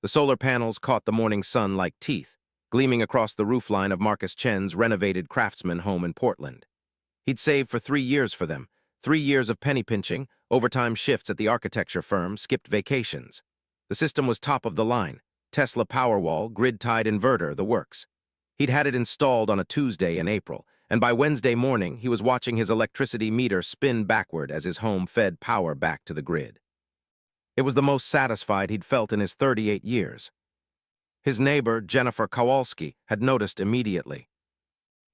The solar panels caught the morning sun like teeth, gleaming across the roofline of Marcus Chen's renovated craftsman home in Portland. He'd saved for 3 years for them, 3 years of penny pinching, overtime shifts at the architecture firm, skipped vacations. The system was top of the line, Tesla Powerwall, grid-tied inverter, the works. He'd had it installed on a Tuesday in April, and by Wednesday morning he was watching his electricity meter spin backward as his home fed power back to the grid. It was the most satisfied he'd felt in his 38 years. His neighbor, Jennifer Kowalski, had noticed immediately.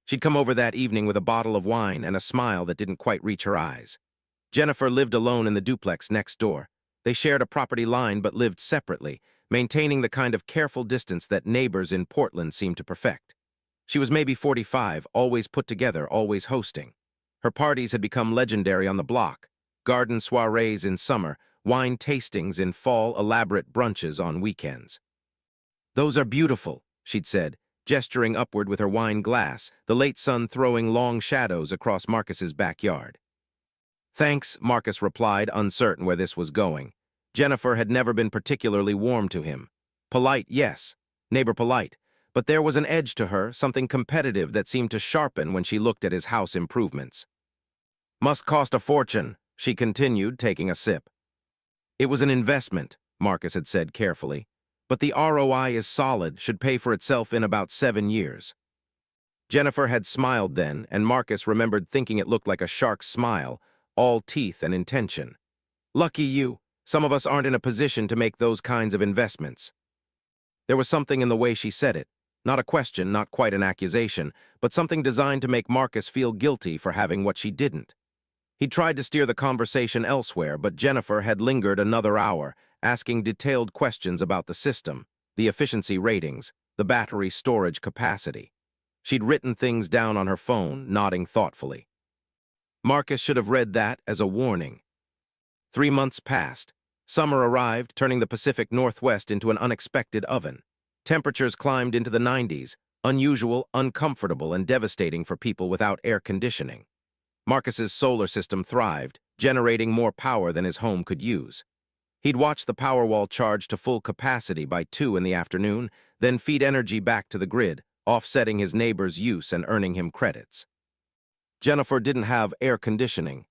She'd come over that evening with a bottle of wine and a smile that didn't quite reach her eyes. Jennifer lived alone in the duplex next door. They shared a property line but lived separately, maintaining the kind of careful distance that neighbors in Portland seemed to perfect. She was maybe 45, always put together, always hosting. Her parties had become legendary on the block. Garden soirees in summer, wine tastings in fall, elaborate brunches on weekends. "Those are beautiful," she'd said, gesturing upward with her wine glass, the late sun throwing long shadows across Marcus's backyard. "Thanks," Marcus replied, uncertain where this was going. Jennifer had never been particularly warm to him. Polite, yes, neighbor polite, but there was an edge to her, something competitive that seemed to sharpen when she looked at his house improvements. "Must cost a fortune," she continued, taking a sip. "It was an investment," Marcus had said carefully, "but the ROI is solid, should pay for itself in about 7 years. Jennifer had smiled then, and Marcus remembered thinking it looked like a shark's smile, all teeth and intention. "Lucky you. Some of us aren't in a position to make those kinds of investments." There was something in the way she said it, not a question, not quite an accusation, but something designed to make Marcus feel guilty for having what she didn't. He tried to steer the conversation elsewhere, but Jennifer had lingered another hour, asking detailed questions about the system, the efficiency ratings, the battery storage capacity. She'd written things down on her phone, nodding thoughtfully. Marcus should have read that as a warning. 3 months passed. Summer arrived, turning the Pacific Northwest into an unexpected oven. Temperatures climbed into the 90s, unusual, uncomfortable, and devastating for people without air conditioning. Marcus's solar system thrived, generating more power than his home could use. He'd watch the Powerwall charge to full capacity by 2 in the afternoon, then feed energy back to the grid, offsetting his neighbor's use and earning him credits. Jennifer didn't have air conditioning.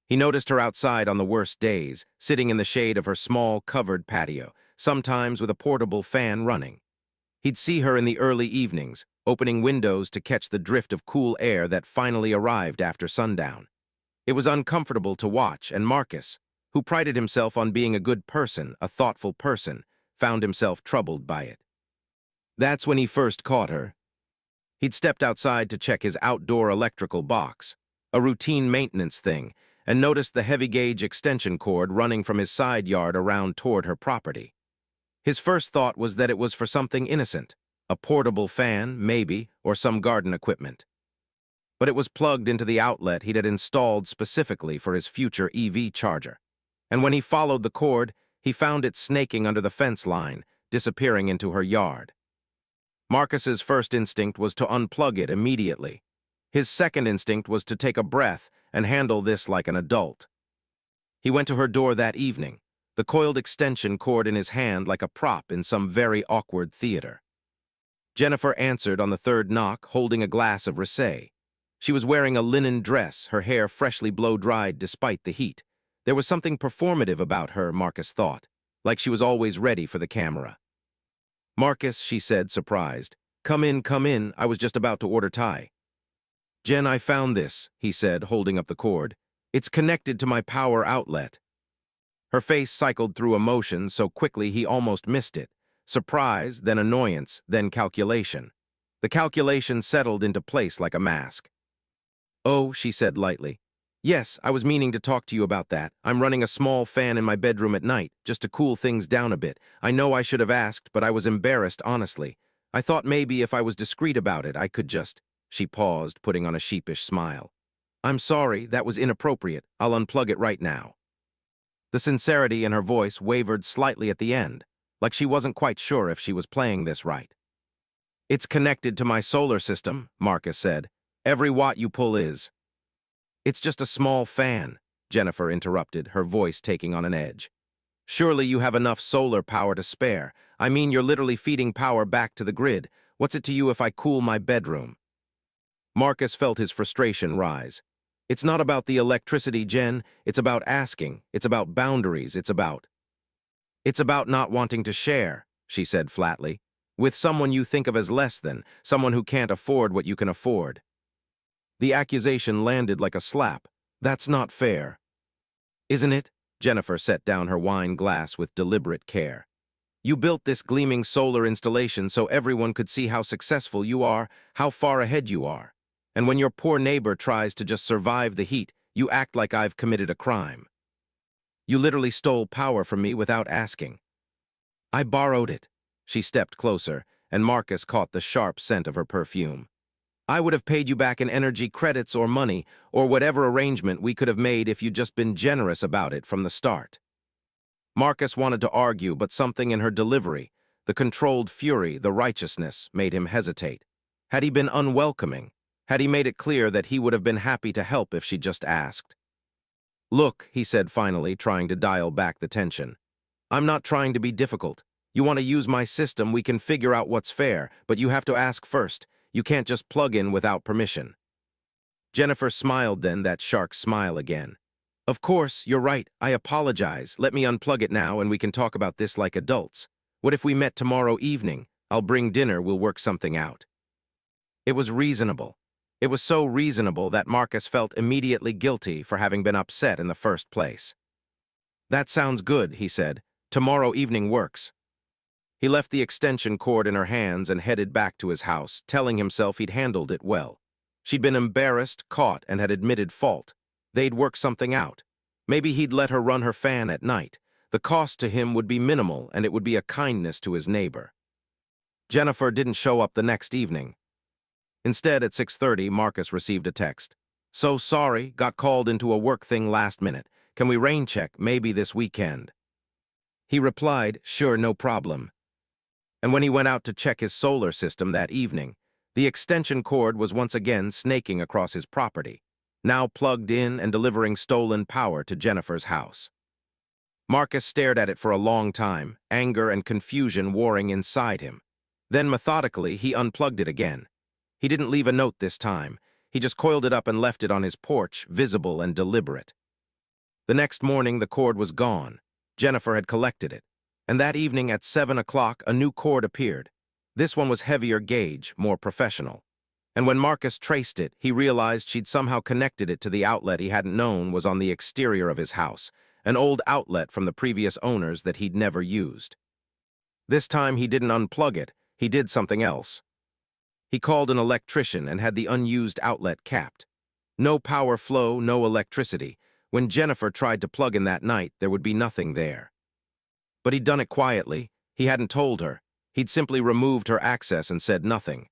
He noticed her outside on the worst days, sitting in the shade of her small, covered patio, sometimes with a portable fan running. He'd see her in the early evenings, opening windows to catch the drift of cool air that finally arrived after sundown. It was uncomfortable to watch, and Marcus, who prided himself on being a good person, a thoughtful person, found himself troubled by it. That's when he first caught her. He'd stepped outside to check his outdoor electrical box, a routine maintenance thing, and noticed the heavy-gauge extension cord running from his side yard around toward her property. His first thought was that it was for something innocent, a portable fan, maybe, or some garden equipment. But it was plugged into the outlet he'd had installed specifically for his future EV charger. And when he followed the cord, he found it snaking under the fence line, disappearing into her yard. Marcus's first instinct was to unplug it immediately. His second instinct was to take a breath and handle this like an adult. He went to her door that evening, the coiled extension cord in his hand like a prop in some very awkward theater. Jennifer answered on the third knock, holding a glass of rosé. She was wearing a linen dress, her hair freshly blow-dried despite the heat. There was something performative about her, Marcus thought, like she was always ready for the camera. "Marcus," she said, surprised. Come in, I was just about to order Thai." "Jen, I found this," he said, holding up the cord. "It's connected to my power outlet." Her face cycled through emotions so quickly he almost missed it. Surprise, then annoyance, then calculation. The calculation settled into place like a mask. "Oh," she said lightly. "Yes, I was meaning to talk to you about that. I'm running a small fan in my bedroom at night, just to cool things down a bit. I know I should have asked, but I was embarrassed, honestly. I thought maybe if I was discreet about it, I could just—" She paused, putting on a sheepish smile. "I'm sorry, that was inappropriate. I'll unplug it right now." The sincerity in her voice wavered slightly at the end, like she wasn't quite sure if she was playing this right. "It's connected to my solar system," Marcus said. "Every watt you pull is." "It's just a small fan," Jennifer interrupted, her voice taking on an edge. Surely you have enough solar power to spare. I mean, you're literally feeding power back to the grid. What's it to you if I cool my bedroom? Marcus felt his frustration rise. It's not about the electricity, Jen. It's about asking. It's about boundaries. It's about not wanting to share, she said flatly, with someone you think of as less than, someone who can't afford what you can afford. The accusation landed like a slap. That's not fair. Isn't it? Jennifer set down her wine glass with deliberate care. You built this gleaming solar installation so everyone could see how successful you are, how far ahead you are. And when your poor neighbor tries to just survive the heat, you act like I've committed a crime. You literally stole power from me without asking. I borrowed it. She stepped closer, and Marcus caught the sharp scent of her perfume. I would have paid you back in energy credits or money, or whatever arrangement we could have made if you'd just been generous about it from the start. Marcus wanted to argue, but something in her delivery, the controlled fury, the righteousness, made him hesitate. Had he been unwelcoming? Had he made it clear that he would have been happy to help if she'd just asked? Look, he said finally, trying to dial back the tension. I'm not trying to be difficult. You want to use my system, we can figure out what's fair, but you have to ask first. You can't just plug in without permission. Jennifer smiled then, that shark smile again. Of course, you're right. I apologize. Let me unplug it now and we can talk about this like adults. What if we met tomorrow evening? I'll bring dinner, we'll work something out. It was reasonable. It was so reasonable that Marcus felt immediately guilty for having been upset in the first place. That sounds good, he said. Tomorrow evening works. He left the extension cord in her hands and headed back to his house, telling himself he'd handled it well. She'd been embarrassed, caught, and had admitted fault. They'd work something out. Maybe he'd let her run her fan at night. The cost to him would be minimal, and it would be a kindness to his neighbor. Jennifer didn't show up the next evening. Instead, at 6:30, Marcus received a text. So sorry, got called into a work thing last minute. Can we rain check, maybe this weekend? He replied, sure, no problem. And when he went out to check his solar system that evening, the extension cord was once again snaking across his property, now plugged in and delivering stolen power to Jennifer's house. Marcus stared at it for a long time, anger and confusion warring inside him. Then methodically, he unplugged it again. He didn't leave a note this time. He just coiled it up and left it on his porch, visible and deliberate. The next morning, the cord was gone. Jennifer had collected it. And that evening at 7 o'clock, a new cord appeared. This one was heavier gauge, more professional. And when Marcus traced it, he realized she'd somehow connected it to the outlet he hadn't known was on the exterior of his house, an old outlet from the previous owners that he'd never used. This time he didn't unplug it, he did something else. He called an electrician and had the unused outlet capped. No power flow, no electricity. When Jennifer tried to plug in that night, there would be nothing there. But he'd done it quietly. He hadn't told her. He'd simply removed her access and said nothing.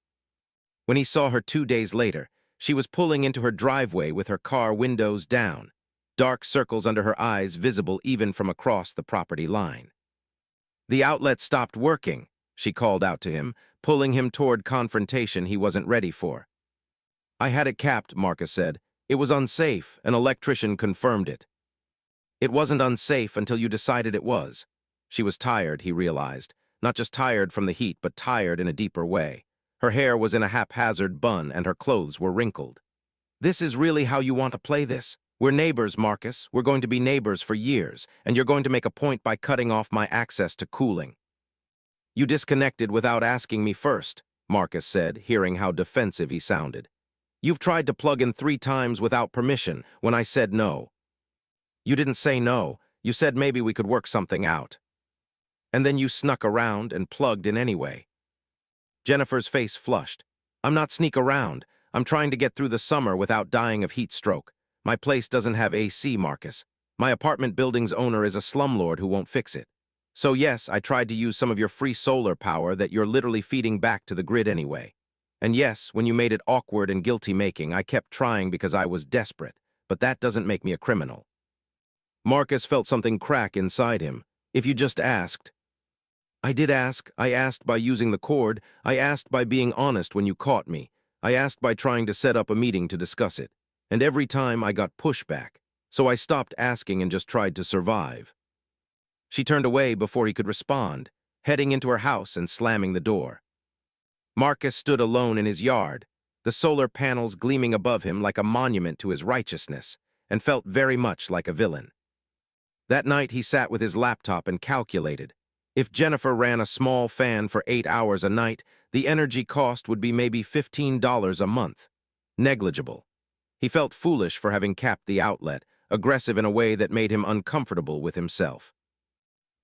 When he saw her 2 days later, she was pulling into her driveway with her car windows down, dark circles under her eyes visible even from across the property line. The outlet stopped working, she called out to him, pulling him toward confrontation he wasn't ready for. I had it capped, Marcus said. It was unsafe. An electrician confirmed it. It wasn't unsafe until you decided it was. She was tired, he realized. Not just tired from the heat, but tired in a deeper way. Her hair was in a haphazard bun and her clothes were wrinkled. This is really how you want to play this? We're neighbors, Marcus. We're going to be neighbors for years, and you're going to make a point by cutting off my access to cooling. You disconnected without asking me first, Marcus said, hearing how defensive he sounded. You've tried to plug in 3 times without permission when I said no. You didn't say no. You said maybe we could work something out. And then you snuck around and plugged in anyway. Jennifer's face flushed. I'm not sneak around. I'm trying to get through the summer without dying of heat stroke. My place doesn't have AC, Marcus. My apartment building's owner is a slumlord who won't fix it. So yes, I tried to use some of your free solar power that you're literally feeding back to the grid anyway. And yes, when you made it awkward and guilty-making, I kept trying because I was desperate, but that doesn't make me a criminal. Marcus felt something crack inside him. If you just asked. I did ask. I asked by using the cord. I asked by being honest when you caught me. I asked by trying to set up a meeting to discuss it. And every time I got pushback. So I stopped asking and just tried to survive. She turned away before he could respond, heading into her house and slamming the door. Marcus stood alone in his yard, the solar panels gleaming above him like a monument to his righteousness, and felt very much like a villain. That night he sat with his laptop and calculated. If Jennifer ran a small fan for 8 hours a night, the energy cost would be maybe $15 a month. Negligible. He felt foolish for having capped the outlet, aggressive in a way that made him uncomfortable with himself.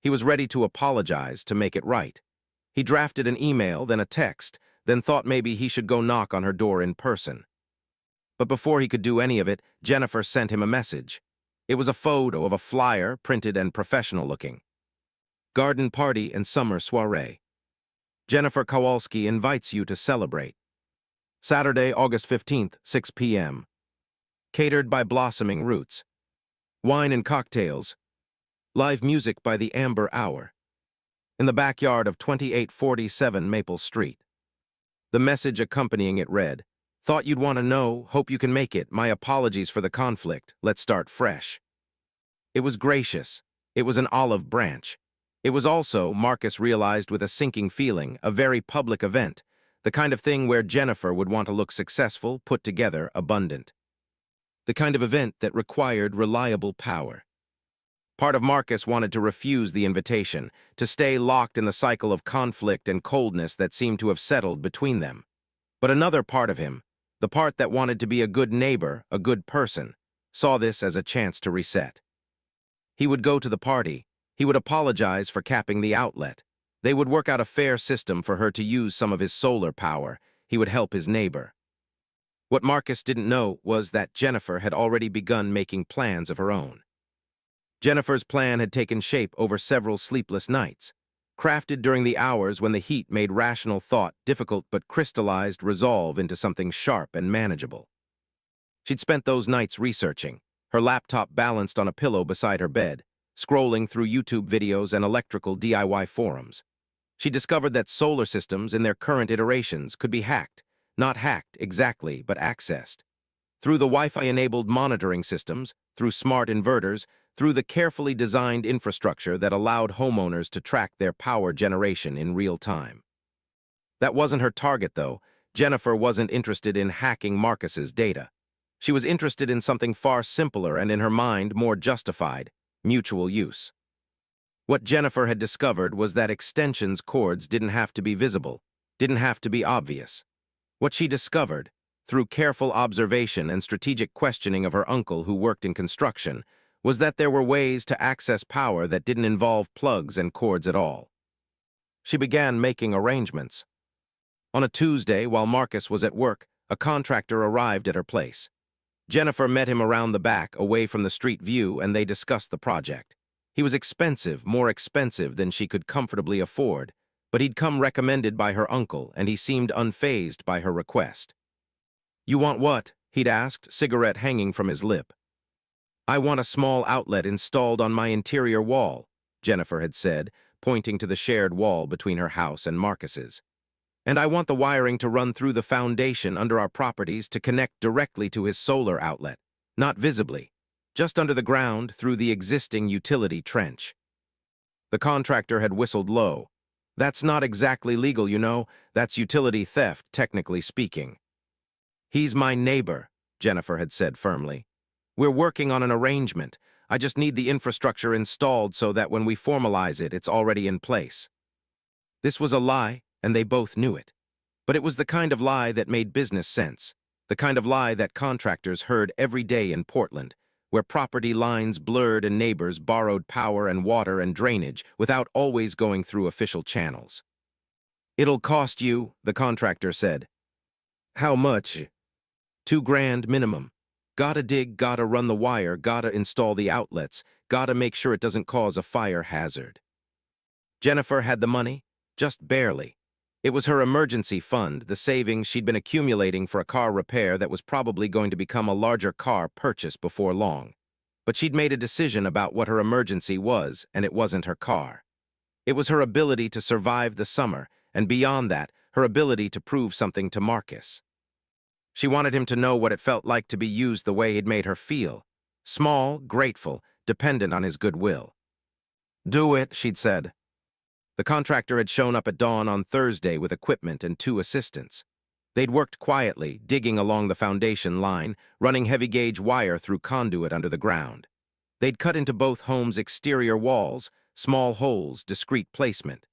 He was ready to apologize to make it right. He drafted an email, then a text, then thought maybe he should go knock on her door in person. But before he could do any of it, Jennifer sent him a message. It was a photo of a flyer, printed and professional-looking. Garden party and summer soiree. Jennifer Kowalski invites you to celebrate. Saturday, August 15th, 6 p.m. Catered by Blossoming Roots. Wine and cocktails. Live music by the Amber Hour. In the backyard of 2847 Maple Street. The message accompanying it read, "Thought you'd want to know, hope you can make it, my apologies for the conflict, let's start fresh." It was gracious. It was an olive branch. It was also, Marcus realized with a sinking feeling, a very public event, the kind of thing where Jennifer would want to look successful, put together, abundant. The kind of event that required reliable power. Part of Marcus wanted to refuse the invitation, to stay locked in the cycle of conflict and coldness that seemed to have settled between them. But another part of him, the part that wanted to be a good neighbor, a good person, saw this as a chance to reset. He would go to the party. He would apologize for capping the outlet. They would work out a fair system for her to use some of his solar power. He would help his neighbor. What Marcus didn't know was that Jennifer had already begun making plans of her own. Jennifer's plan had taken shape over several sleepless nights, crafted during the hours when the heat made rational thought difficult but crystallized resolve into something sharp and manageable. She'd spent those nights researching, her laptop balanced on a pillow beside her bed, scrolling through YouTube videos and electrical DIY forums. She discovered that solar systems in their current iterations could be hacked, not hacked exactly, but accessed. Through the Wi-Fi-enabled monitoring systems, through smart inverters, through the carefully designed infrastructure that allowed homeowners to track their power generation in real time. That wasn't her target, though. Jennifer wasn't interested in hacking Marcus's data. She was interested in something far simpler and, in her mind, more justified: mutual use. What Jennifer had discovered was that extensions cords didn't have to be visible, didn't have to be obvious. What she discovered, through careful observation and strategic questioning of her uncle who worked in construction, was that there were ways to access power that didn't involve plugs and cords at all. She began making arrangements. On a Tuesday, while Marcus was at work, a contractor arrived at her place. Jennifer met him around the back, away from the street view, and they discussed the project. He was expensive, more expensive than she could comfortably afford, but he'd come recommended by her uncle, and he seemed unfazed by her request. "You want what?" he'd asked, cigarette hanging from his lip. "I want a small outlet installed on my interior wall," Jennifer had said, pointing to the shared wall between her house and Marcus's. "And I want the wiring to run through the foundation under our properties to connect directly to his solar outlet, not visibly, just under the ground through the existing utility trench." The contractor had whistled low. "That's not exactly legal, you know. That's utility theft, technically speaking." "He's my neighbor," Jennifer had said firmly. "We're working on an arrangement. I just need the infrastructure installed so that when we formalize it, it's already in place." This was a lie, and they both knew it. But it was the kind of lie that made business sense, the kind of lie that contractors heard every day in Portland, where property lines blurred and neighbors borrowed power and water and drainage without always going through official channels. "It'll cost you," the contractor said. "How much?" $2,000 minimum. Gotta dig, gotta run the wire, gotta install the outlets, gotta make sure it doesn't cause a fire hazard. Jennifer had the money, just barely. It was her emergency fund, the savings she'd been accumulating for a car repair that was probably going to become a larger car purchase before long. But she'd made a decision about what her emergency was, and it wasn't her car. It was her ability to survive the summer, and beyond that, her ability to prove something to Marcus. She wanted him to know what it felt like to be used the way he'd made her feel: small, grateful, dependent on his goodwill. "Do it," she'd said. The contractor had shown up at dawn on Thursday with equipment and 2 assistants. They'd worked quietly, digging along the foundation line, running heavy-gauge wire through conduit under the ground. They'd cut into both homes' exterior walls, small holes, discreet placement.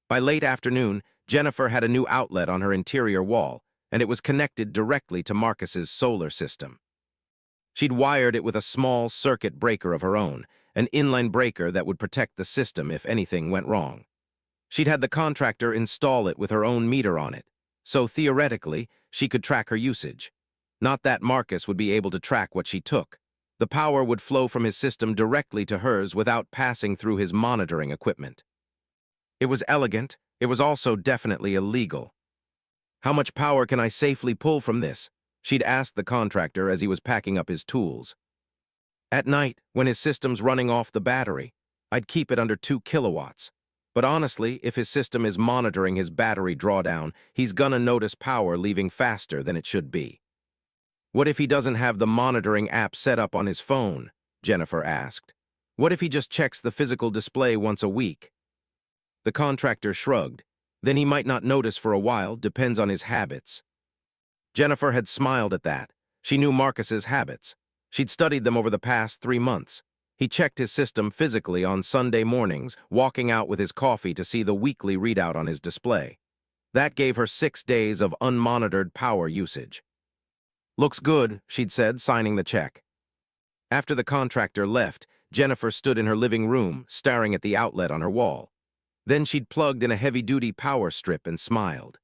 By late afternoon, Jennifer had a new outlet on her interior wall, and it was connected directly to Marcus's solar system. She'd wired it with a small circuit breaker of her own, an inline breaker that would protect the system if anything went wrong. She'd had the contractor install it with her own meter on it, so theoretically, she could track her usage. Not that Marcus would be able to track what she took. The power would flow from his system directly to hers without passing through his monitoring equipment. It was elegant. It was also definitely illegal. "How much power can I safely pull from this?" she'd asked the contractor as he was packing up his tools. "At night, when his system's running off the battery, I'd keep it under 2 kilowatts. But honestly, if his system is monitoring his battery drawdown, he's gonna notice power leaving faster than it should be." "What if he doesn't have the monitoring app set up on his phone?" Jennifer asked. "What if he just checks the physical display once a week?" The contractor shrugged. "Then he might not notice for a while, depends on his habits." Jennifer had smiled at that. She knew Marcus's habits. She'd studied them over the past 3 months. He checked his system physically on Sunday mornings, walking out with his coffee to see the weekly readout on his display. That gave her 6 days of unmonitored power usage. "Looks good," she'd said, signing the check. After the contractor left, Jennifer stood in her living room, staring at the outlet on her wall. Then she'd plugged in a heavy-duty power strip and smiled.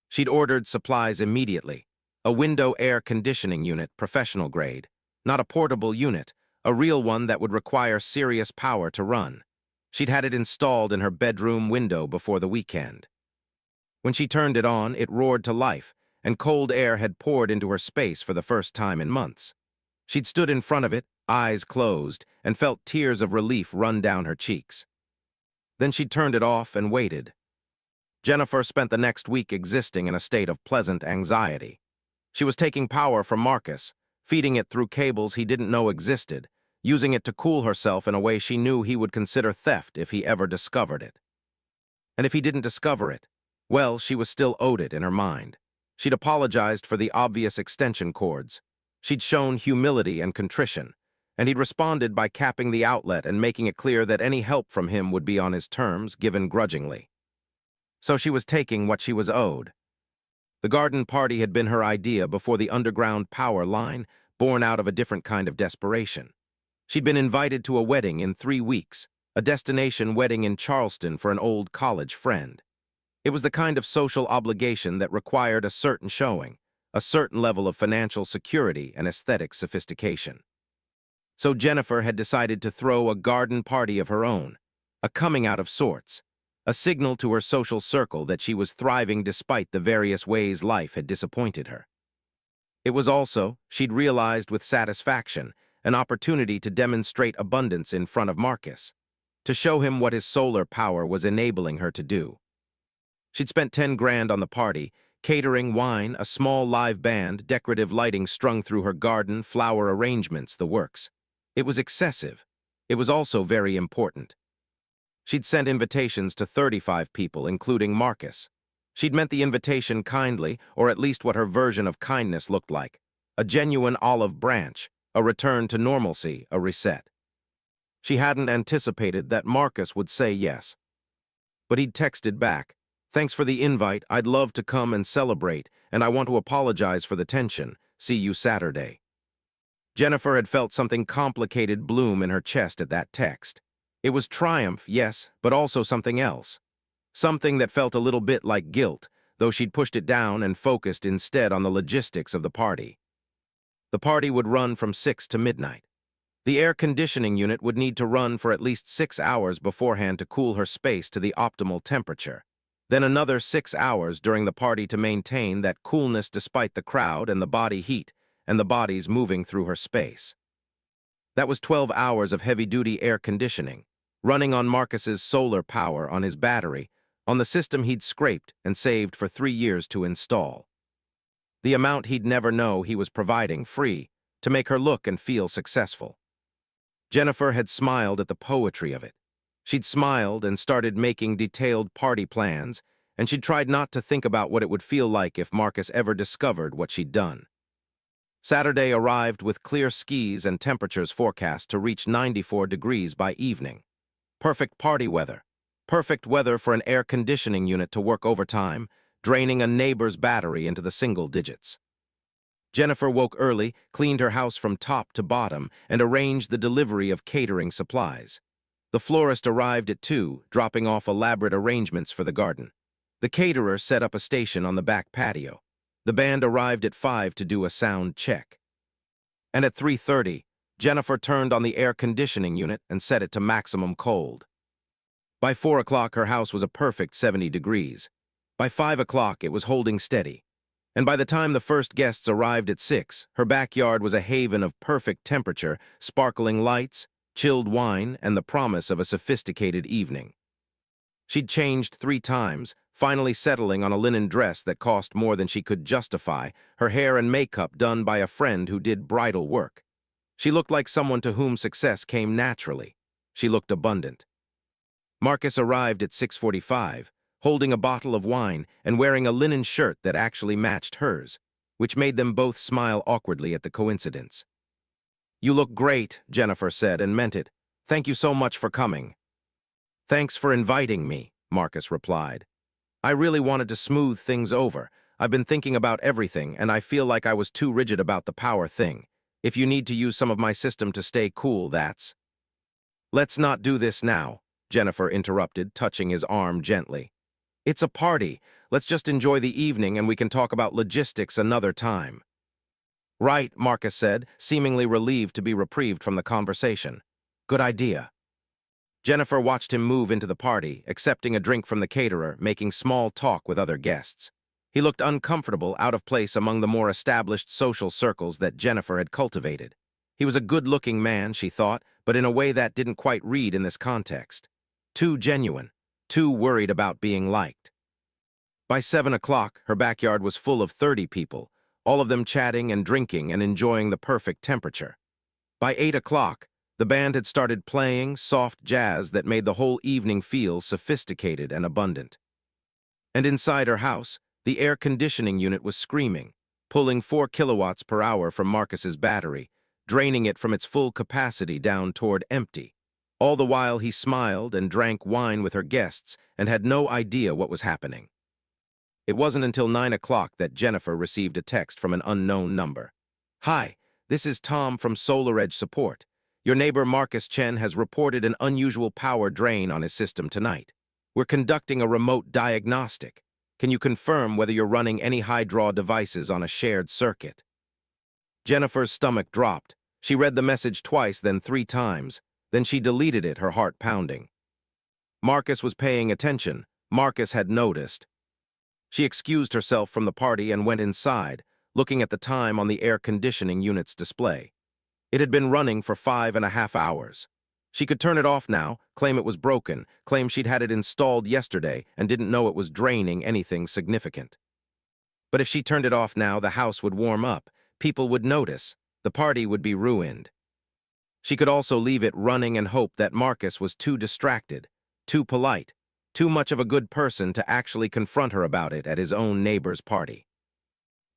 She'd ordered supplies immediately. A window air conditioning unit, professional grade. Not a portable unit, a real one that would require serious power to run. She'd had it installed in her bedroom window before the weekend. When she turned it on, it roared to life, and cold air had poured into her space for the first time in months. She'd stood in front of it, eyes closed, and felt tears of relief run down her cheeks. Then she turned it off and waited. Jennifer spent the next week existing in a state of pleasant anxiety. She was taking power from Marcus, feeding it through cables he didn't know existed, using it to cool herself in a way she knew he would consider theft if he ever discovered it. And if he didn't discover it, well, she was still owed it in her mind. She'd apologized for the obvious extension cords. She'd shown humility and contrition, and he'd responded by capping the outlet and making it clear that any help from him would be on his terms, given grudgingly. So she was taking what she was owed. The garden party had been her idea before the underground power line, born out of a different kind of desperation. She'd been invited to a wedding in 3 weeks, a destination wedding in Charleston for an old college friend. It was the kind of social obligation that required a certain showing, a certain level of financial security and aesthetic sophistication. So Jennifer had decided to throw a garden party of her own, a coming out of sorts, a signal to her social circle that she was thriving despite the various ways life had disappointed her. It was also, she'd realized with satisfaction, an opportunity to demonstrate abundance in front of Marcus, to show him what his solar power was enabling her to do. She'd spent 10 grand on the party, catering, wine, a small live band, decorative lighting strung through her garden, flower arrangements, the works. It was excessive. It was also very important. She'd sent invitations to 35 people, including Marcus. She'd meant the invitation kindly, or at least what her version of kindness looked like. A genuine olive branch, a return to normalcy, a reset. She hadn't anticipated that Marcus would say yes. But he'd texted back, "Thanks for the invite, I'd love to come and celebrate, and I want to apologize for the tension. See you Saturday." Jennifer had felt something complicated bloom in her chest at that text. It was triumph, yes, but also something else. Something that felt a little bit like guilt, though she'd pushed it down and focused instead on the logistics of the party. The party would run from 6 to midnight. The air conditioning unit would need to run for at least 6 hours beforehand to cool her space to the optimal temperature. Then another 6 hours during the party to maintain that coolness despite the crowd and the body heat and the bodies moving through her space. That was 12 hours of heavy-duty air conditioning, running on Marcus's solar power on his battery, on the system he'd scraped and saved for 3 years to install. The amount he'd never know he was providing free to make her look and feel successful. Jennifer had smiled at the poetry of it. She'd smiled and started making detailed party plans, and she'd tried not to think about what it would feel like if Marcus ever discovered what she'd done. Saturday arrived with clear skies and temperatures forecast to reach 94 degrees by evening. Perfect party weather. Perfect weather for an air conditioning unit to work overtime, draining a neighbor's battery into the single digits. Jennifer woke early, cleaned her house from top to bottom, and arranged the delivery of catering supplies. The florist arrived at 2, dropping off elaborate arrangements for the garden. The caterer set up a station on the back patio. The band arrived at 5 to do a sound check. And at 3:30, Jennifer turned on the air conditioning unit and set it to maximum cold. By 4 o'clock, her house was a perfect 70 degrees. By 5 o'clock, it was holding steady. And by the time the first guests arrived at 6, her backyard was a haven of perfect temperature, sparkling lights, chilled wine, and the promise of a sophisticated evening. She'd changed 3 times, finally settling on a linen dress that cost more than she could justify, her hair and makeup done by a friend who did bridal work. She looked like someone to whom success came naturally. She looked abundant. Marcus arrived at 6:45, holding a bottle of wine and wearing a linen shirt that actually matched hers, which made them both smile awkwardly at the coincidence. "You look great," Jennifer said, and meant it. "Thank you so much for coming." "Thanks for inviting me," Marcus replied. "I really wanted to smooth things over. I've been thinking about everything, and I feel like I was too rigid about the power thing. If you need to use some of my system to stay cool, that's—" "Let's not do this now," Jennifer interrupted, touching his arm gently. "It's a party. Let's just enjoy the evening and we can talk about logistics another time." "Right," Marcus said, seemingly relieved to be reprieved from the conversation. "Good idea." Jennifer watched him move into the party, accepting a drink from the caterer, making small talk with other guests. He looked uncomfortable, out of place among the more established social circles that Jennifer had cultivated. He was a good-looking man, she thought, but in a way that didn't quite read in this context. Too genuine, too worried about being liked. By 7 o'clock, her backyard was full of 30 people, all of them chatting and drinking and enjoying the perfect temperature. By 8 o'clock, the band had started playing soft jazz that made the whole evening feel sophisticated and abundant. And inside her house, the air conditioning unit was screaming, pulling 4 kilowatts per hour from Marcus's battery, draining it from its full capacity down toward empty. All the while he smiled and drank wine with her guests and had no idea what was happening. It wasn't until 9 o'clock that Jennifer received a text from an unknown number. "Hi, this is Tom from SolarEdge Support. Your neighbor Marcus Chen has reported an unusual power drain on his system tonight. We're conducting a remote diagnostic. Can you confirm whether you're running any high-draw devices on a shared circuit?" Jennifer's stomach dropped. She read the message twice, then 3 times. Then she deleted it, her heart pounding. Marcus was paying attention. Marcus had noticed. She excused herself from the party and went inside, looking at the time on the air conditioning unit's display. It had been running for 5.5 hours. She could turn it off now, claim it was broken, claim she'd had it installed yesterday and didn't know it was draining anything significant. But if she turned it off now, the house would warm up, people would notice, the party would be ruined. She could also leave it running and hope that Marcus was too distracted, too polite, too much of a good person to actually confront her about it at his own neighbor's party.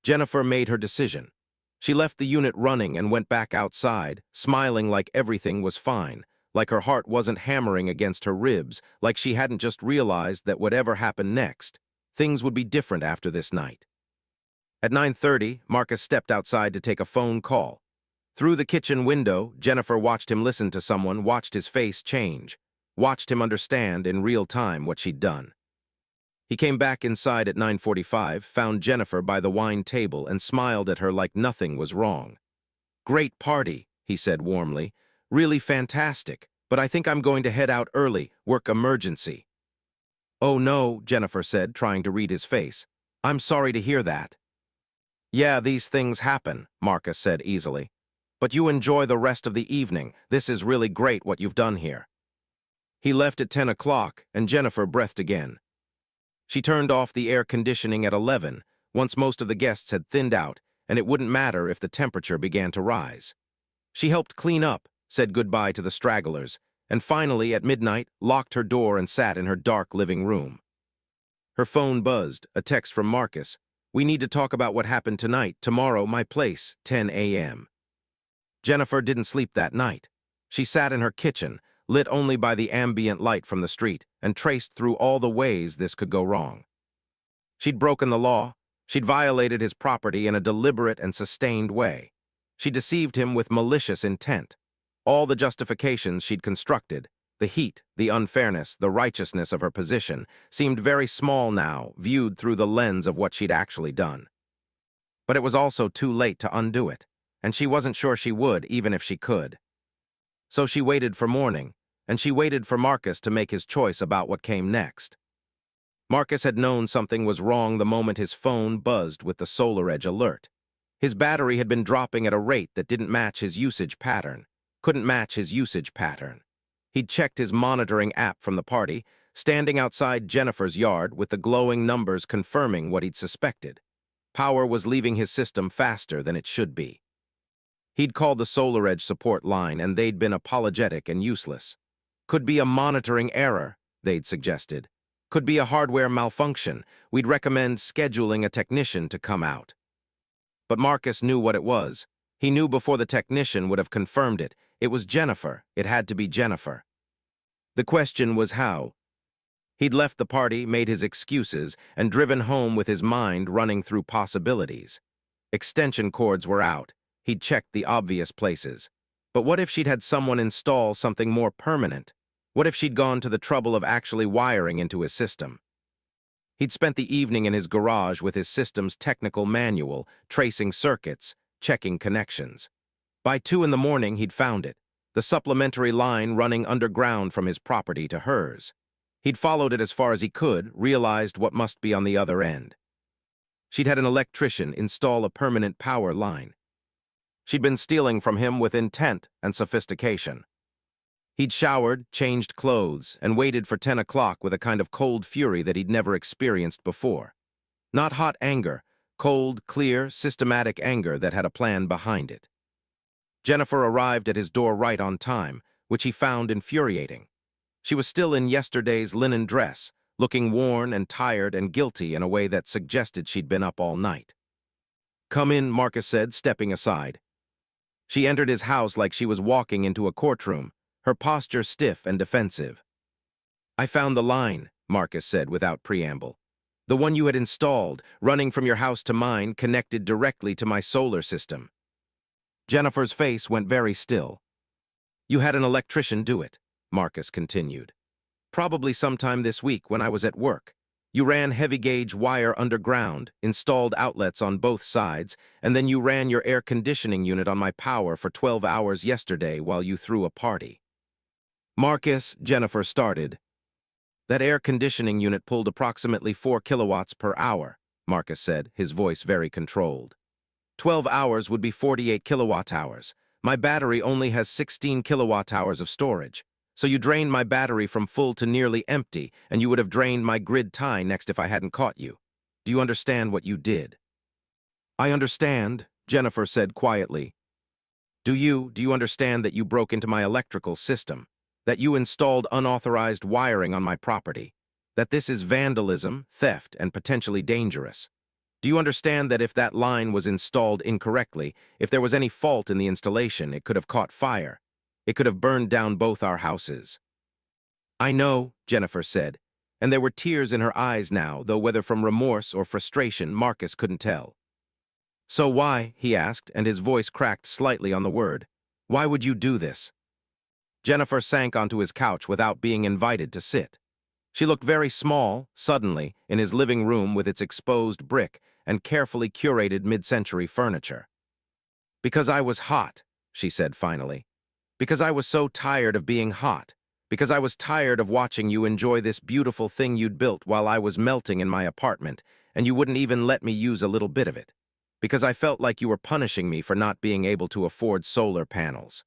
Jennifer made her decision. She left the unit running and went back outside, smiling like everything was fine, like her heart wasn't hammering against her ribs, like she hadn't just realized that whatever happened next, things would be different after this night. At 9:30, Marcus stepped outside to take a phone call. Through the kitchen window, Jennifer watched him listen to someone, watched his face change, watched him understand in real time what she'd done. He came back inside at 9:45, found Jennifer by the wine table and smiled at her like nothing was wrong. "Great party," he said warmly. "Really fantastic, but I think I'm going to head out early, work emergency." "Oh no," Jennifer said, trying to read his face. "I'm sorry to hear that." "Yeah, these things happen," Marcus said easily. "But you enjoy the rest of the evening. This is really great what you've done here." He left at 10 o'clock, and Jennifer breathed again. She turned off the air conditioning at 11, once most of the guests had thinned out, and it wouldn't matter if the temperature began to rise. She helped clean up, said goodbye to the stragglers, and finally, at midnight, locked her door and sat in her dark living room. Her phone buzzed, a text from Marcus. "We need to talk about what happened tonight, tomorrow, my place, 10 a.m. Jennifer didn't sleep that night. She sat in her kitchen, lit only by the ambient light from the street, and traced through all the ways this could go wrong. She'd broken the law. She'd violated his property in a deliberate and sustained way. She deceived him with malicious intent. All the justifications she'd constructed, the heat, the unfairness, the righteousness of her position, seemed very small now, viewed through the lens of what she'd actually done. But it was also too late to undo it, and she wasn't sure she would, even if she could. So she waited for morning, and she waited for Marcus to make his choice about what came next. Marcus had known something was wrong the moment his phone buzzed with the SolarEdge alert. His battery had been dropping at a rate that didn't match his usage pattern, couldn't match his usage pattern. He'd checked his monitoring app from the party, standing outside Jennifer's yard with the glowing numbers confirming what he'd suspected. Power was leaving his system faster than it should be. He'd called the SolarEdge support line, and they'd been apologetic and useless. Could be a monitoring error, they'd suggested. Could be a hardware malfunction. We'd recommend scheduling a technician to come out. But Marcus knew what it was. He knew before the technician would have confirmed it. It was Jennifer. It had to be Jennifer. The question was how. He'd left the party, made his excuses, and driven home with his mind running through possibilities. Extension cords were out. He'd checked the obvious places. But what if she'd had someone install something more permanent? What if she'd gone to the trouble of actually wiring into his system? He'd spent the evening in his garage with his system's technical manual, tracing circuits, checking connections. By 2 in the morning, he'd found it, the supplementary line running underground from his property to hers. He'd followed it as far as he could, realized what must be on the other end. She'd had an electrician install a permanent power line. She'd been stealing from him with intent and sophistication. He'd showered, changed clothes, and waited for 10 o'clock with a kind of cold fury that he'd never experienced before. Not hot anger, cold, clear, systematic anger that had a plan behind it. Jennifer arrived at his door right on time, which he found infuriating. She was still in yesterday's linen dress, looking worn and tired and guilty in a way that suggested she'd been up all night. "Come in," Marcus said, stepping aside. She entered his house like she was walking into a courtroom, her posture stiff and defensive. "I found the line," Marcus said without preamble. "The one you had installed, running from your house to mine, connected directly to my solar system." Jennifer's face went very still. "You had an electrician do it," Marcus continued. "Probably sometime this week when I was at work. You ran heavy-gauge wire underground, installed outlets on both sides, and then you ran your air conditioning unit on my power for 12 hours yesterday while you threw a party." "Marcus," Jennifer started. "That air conditioning unit pulled approximately 4 kilowatts per hour," Marcus said, his voice very controlled. 12 hours would be 48 kilowatt-hours. My battery only has 16 kilowatt-hours of storage. So you drained my battery from full to nearly empty, and you would have drained my grid tie next if I hadn't caught you. Do you understand what you did?" "I understand," Jennifer said quietly. Do you understand that you broke into my electrical system? That you installed unauthorized wiring on my property? That this is vandalism, theft, and potentially dangerous? Do you understand that if that line was installed incorrectly, if there was any fault in the installation, it could have caught fire? It could have burned down both our houses?" "I know," Jennifer said, and there were tears in her eyes now, though whether from remorse or frustration, Marcus couldn't tell. "So why," he asked, and his voice cracked slightly on the word, "why would you do this?" Jennifer sank onto his couch without being invited to sit. She looked very small, suddenly, in his living room with its exposed brick and carefully curated mid-century furniture. "Because I was hot," she said finally. "Because I was so tired of being hot. Because I was tired of watching you enjoy this beautiful thing you'd built while I was melting in my apartment, and you wouldn't even let me use a little bit of it. Because I felt like you were punishing me for not being able to afford solar panels.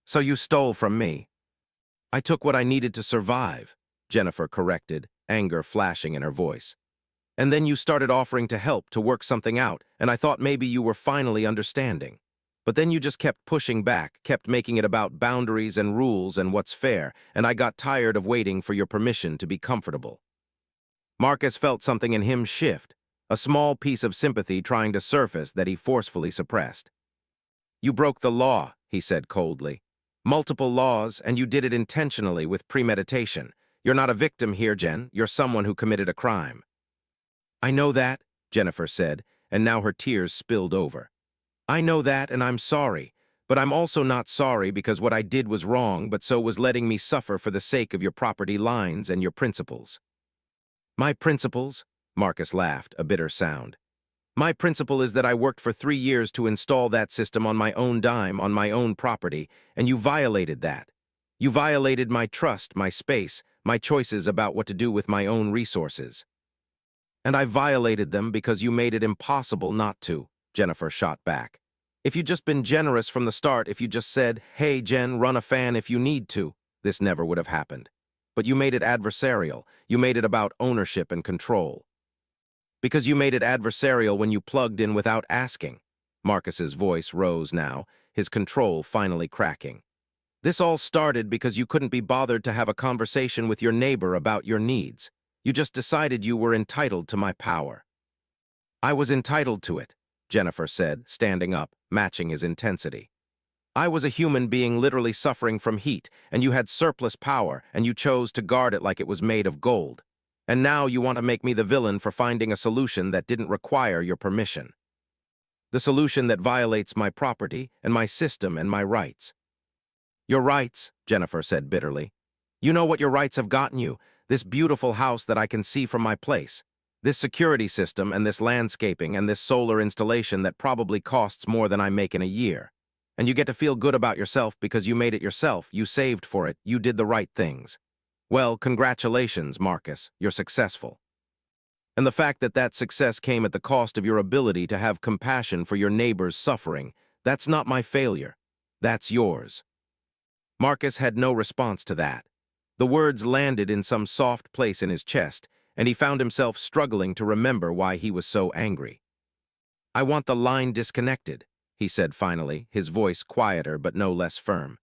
So you stole from me." "I took what I needed to survive," Jennifer corrected, anger flashing in her voice. "And then you started offering to help, to work something out, and I thought maybe you were finally understanding. But then you just kept pushing back, kept making it about boundaries and rules and what's fair, and I got tired of waiting for your permission to be comfortable. Marcus felt something in him shift, a small piece of sympathy trying to surface that he forcefully suppressed. You broke the law, he said coldly. Multiple laws, and you did it intentionally with premeditation. You're not a victim here, Jen. You're someone who committed a crime. I know that, Jennifer said, and now her tears spilled over. I know that, and I'm sorry. But I'm also not sorry because what I did was wrong, but so was letting me suffer for the sake of your property lines and your principles. My principles? Marcus laughed, a bitter sound. My principle is that I worked for 3 years to install that system on my own dime, on my own property, and you violated that. You violated my trust, my space, my choices about what to do with my own resources. And I violated them because you made it impossible not to, Jennifer shot back. If you'd just been generous from the start, if you just said, hey, Jen, run a fan if you need to, this never would have happened. But you made it adversarial. You made it about ownership and control. Because you made it adversarial when you plugged in without asking. Marcus's voice rose now, his control finally cracking. This all started because you couldn't be bothered to have a conversation with your neighbor about your needs. You just decided you were entitled to my power. I was entitled to it, Jennifer said, standing up, matching his intensity. I was a human being literally suffering from heat, and you had surplus power, and you chose to guard it like it was made of gold. And now you want to make me the villain for finding a solution that didn't require your permission. The solution that violates my property and my system and my rights. Your rights, Jennifer said bitterly. You know what your rights have gotten you, this beautiful house that I can see from my place, this security system and this landscaping and this solar installation that probably costs more than I make in a year. And you get to feel good about yourself because you made it yourself, you saved for it, you did the right things. Well, congratulations, Marcus, you're successful. And the fact that that success came at the cost of your ability to have compassion for your neighbor's suffering, that's not my failure. That's yours. Marcus had no response to that. The words landed in some soft place in his chest, and he found himself struggling to remember why he was so angry. I want the line disconnected, he said finally, his voice quieter but no less firm.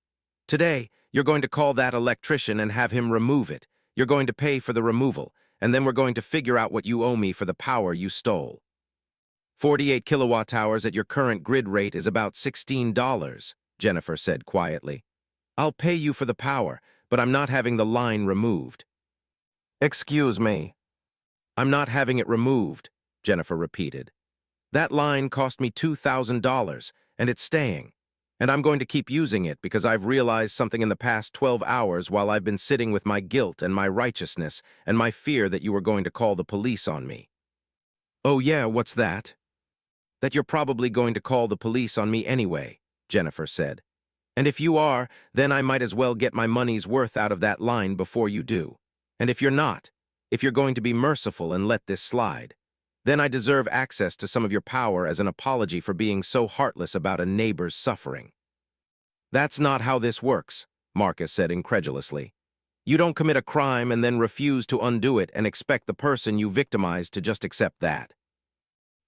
Today, you're going to call that electrician and have him remove it. You're going to pay for the removal, and then we're going to figure out what you owe me for the power you stole. 48 kilowatt hours at your current grid rate is about $16, Jennifer said quietly. I'll pay you for the power, but I'm not having the line removed. Excuse me. I'm not having it removed, Jennifer repeated. That line cost me $2,000, and it's staying. And I'm going to keep using it because I've realized something in the past 12 hours while I've been sitting with my guilt and my righteousness and my fear that you were going to call the police on me. Oh yeah, what's that? That you're probably going to call the police on me anyway, Jennifer said. And if you are, then I might as well get my money's worth out of that line before you do. And if you're not, if you're going to be merciful and let this slide, then I deserve access to some of your power as an apology for being so heartless about a neighbor's suffering. That's not how this works, Marcus said incredulously. You don't commit a crime and then refuse to undo it and expect the person you victimized to just accept that.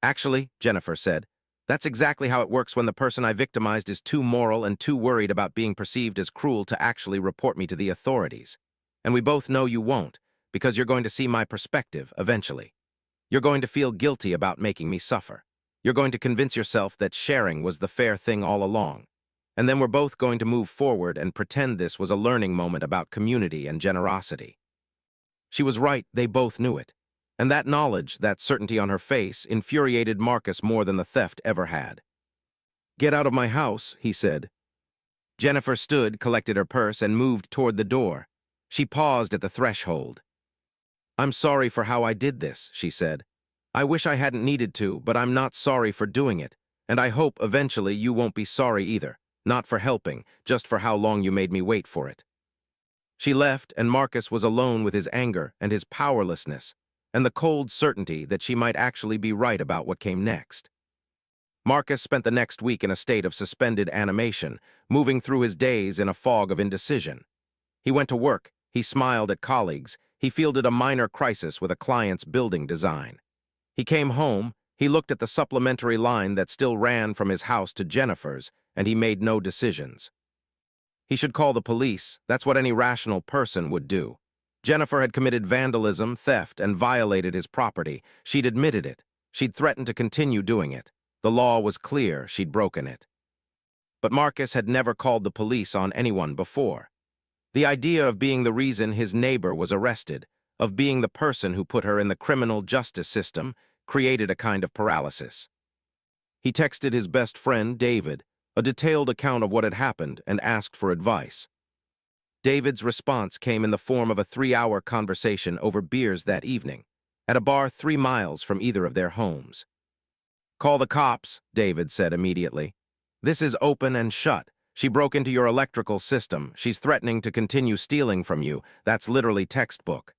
Actually, Jennifer said, that's exactly how it works when the person I victimized is too moral and too worried about being perceived as cruel to actually report me to the authorities. And we both know you won't, because you're going to see my perspective eventually. You're going to feel guilty about making me suffer. You're going to convince yourself that sharing was the fair thing all along. And then we're both going to move forward and pretend this was a learning moment about community and generosity. She was right, they both knew it. And that knowledge, that certainty on her face, infuriated Marcus more than the theft ever had. Get out of my house, he said. Jennifer stood, collected her purse, and moved toward the door. She paused at the threshold. I'm sorry for how I did this, she said. I wish I hadn't needed to, but I'm not sorry for doing it. And I hope eventually you won't be sorry either. Not for helping, just for how long you made me wait for it. She left, and Marcus was alone with his anger and his powerlessness, and the cold certainty that she might actually be right about what came next. Marcus spent the next week in a state of suspended animation, moving through his days in a fog of indecision. He went to work, he smiled at colleagues, he fielded a minor crisis with a client's building design. He came home, He looked at the supplementary line that still ran from his house to Jennifer's, and he made no decisions. He should call the police. That's what any rational person would do. Jennifer had committed vandalism, theft, and violated his property. She'd admitted it. She'd threatened to continue doing it. The law was clear. She'd broken it. But Marcus had never called the police on anyone before. The idea of being the reason his neighbor was arrested, of being the person who put her in the criminal justice system, created a kind of paralysis. He texted his best friend, David, a detailed account of what had happened, and asked for advice. David's response came in the form of a 3-hour conversation over beers that evening, at a bar 3 miles from either of their homes. "Call the cops," David said immediately. "This is open and shut. She broke into your electrical system. She's threatening to continue stealing from you. That's literally textbook."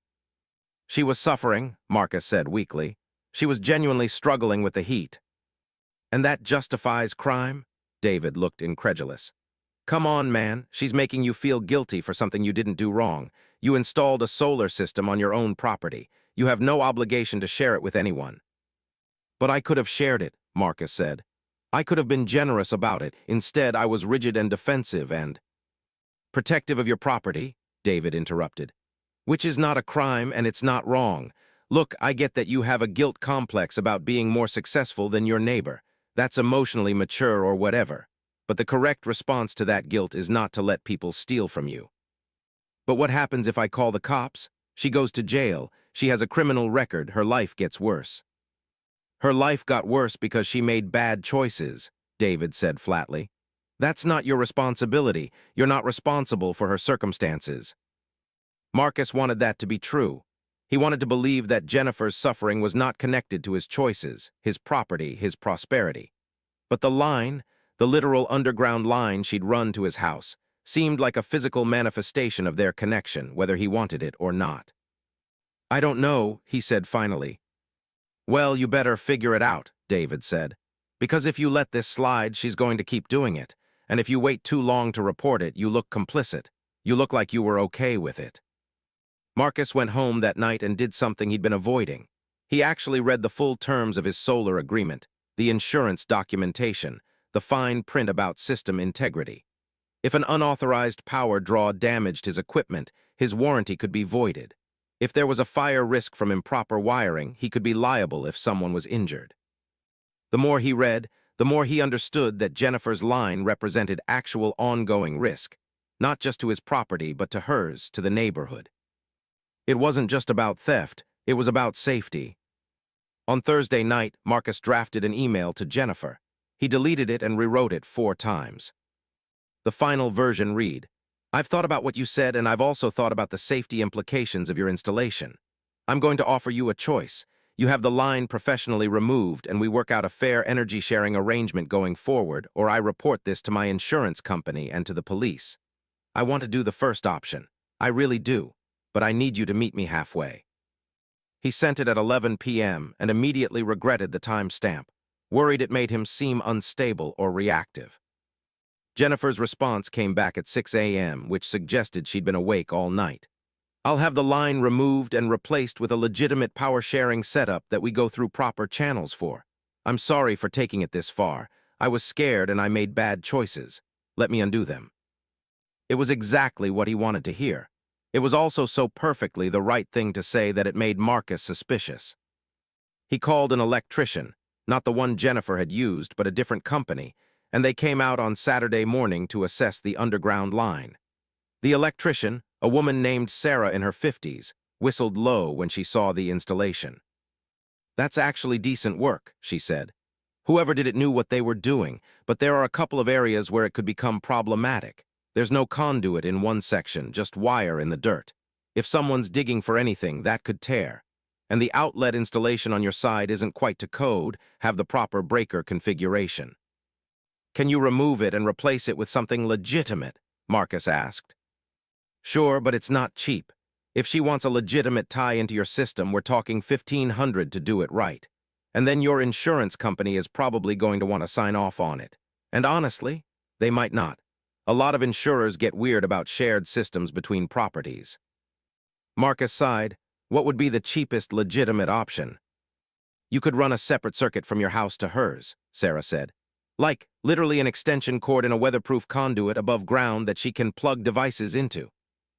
"She was suffering," Marcus said weakly. "She was genuinely struggling with the heat." "And that justifies crime?" David looked incredulous. "Come on, man. She's making you feel guilty for something you didn't do wrong. You installed a solar system on your own property. You have no obligation to share it with anyone." "But I could have shared it," Marcus said. "I could have been generous about it. Instead, I was rigid and defensive and—" "Protective of your property," David interrupted. "Which is not a crime, and it's not wrong. Look, I get that you have a guilt complex about being more successful than your neighbor. That's emotionally mature or whatever. But the correct response to that guilt is not to let people steal from you." "But what happens if I call the cops? She goes to jail. She has a criminal record. Her life gets worse." "Her life got worse because she made bad choices," David said flatly. "That's not your responsibility. You're not responsible for her circumstances." Marcus wanted that to be true. He wanted to believe that Jennifer's suffering was not connected to his choices, his property, his prosperity. But the line, the literal underground line she'd run to his house, seemed like a physical manifestation of their connection, whether he wanted it or not. "I don't know," he said finally. "Well, you better figure it out," David said. "Because if you let this slide, she's going to keep doing it. And if you wait too long to report it, you look complicit. You look like you were okay with it." Marcus went home that night and did something he'd been avoiding. He actually read the full terms of his solar agreement, the insurance documentation, the fine print about system integrity. If an unauthorized power draw damaged his equipment, his warranty could be voided. If there was a fire risk from improper wiring, he could be liable if someone was injured. The more he read, the more he understood that Jennifer's line represented actual ongoing risk, not just to his property, but to hers, to the neighborhood. It wasn't just about theft, it was about safety. On Thursday night, Marcus drafted an email to Jennifer. He deleted it and rewrote it 4 times. The final version read, "I've thought about what you said, and I've also thought about the safety implications of your installation. I'm going to offer you a choice. You have the line professionally removed, and we work out a fair energy-sharing arrangement going forward, or I report this to my insurance company and to the police. I want to do the first option. I really do. But I need you to meet me halfway." He sent it at 11 p.m. and immediately regretted the timestamp, worried it made him seem unstable or reactive. Jennifer's response came back at 6 a.m., which suggested she'd been awake all night. "I'll have the line removed and replaced with a legitimate power-sharing setup that we go through proper channels for. I'm sorry for taking it this far. I was scared and I made bad choices. Let me undo them." It was exactly what he wanted to hear. It was also so perfectly the right thing to say that it made Marcus suspicious. He called an electrician, not the one Jennifer had used, but a different company, and they came out on Saturday morning to assess the underground line. The electrician, a woman named Sarah in her 50s, whistled low when she saw the installation. "That's actually decent work," she said. "Whoever did it knew what they were doing, but there are a couple of areas where it could become problematic. There's no conduit in one section, just wire in the dirt. If someone's digging for anything, that could tear. And the outlet installation on your side isn't quite to code, have the proper breaker configuration." "Can you remove it and replace it with something legitimate?" Marcus asked. "Sure, but it's not cheap. If she wants a legitimate tie into your system, we're talking $1,500 to do it right. And then your insurance company is probably going to want to sign off on it. And honestly, they might not. A lot of insurers get weird about shared systems between properties." Marcus sighed. What would be the cheapest legitimate option? You could run a separate circuit from your house to hers, Sarah said. Like, literally an extension cord in a weatherproof conduit above ground that she can plug devices into.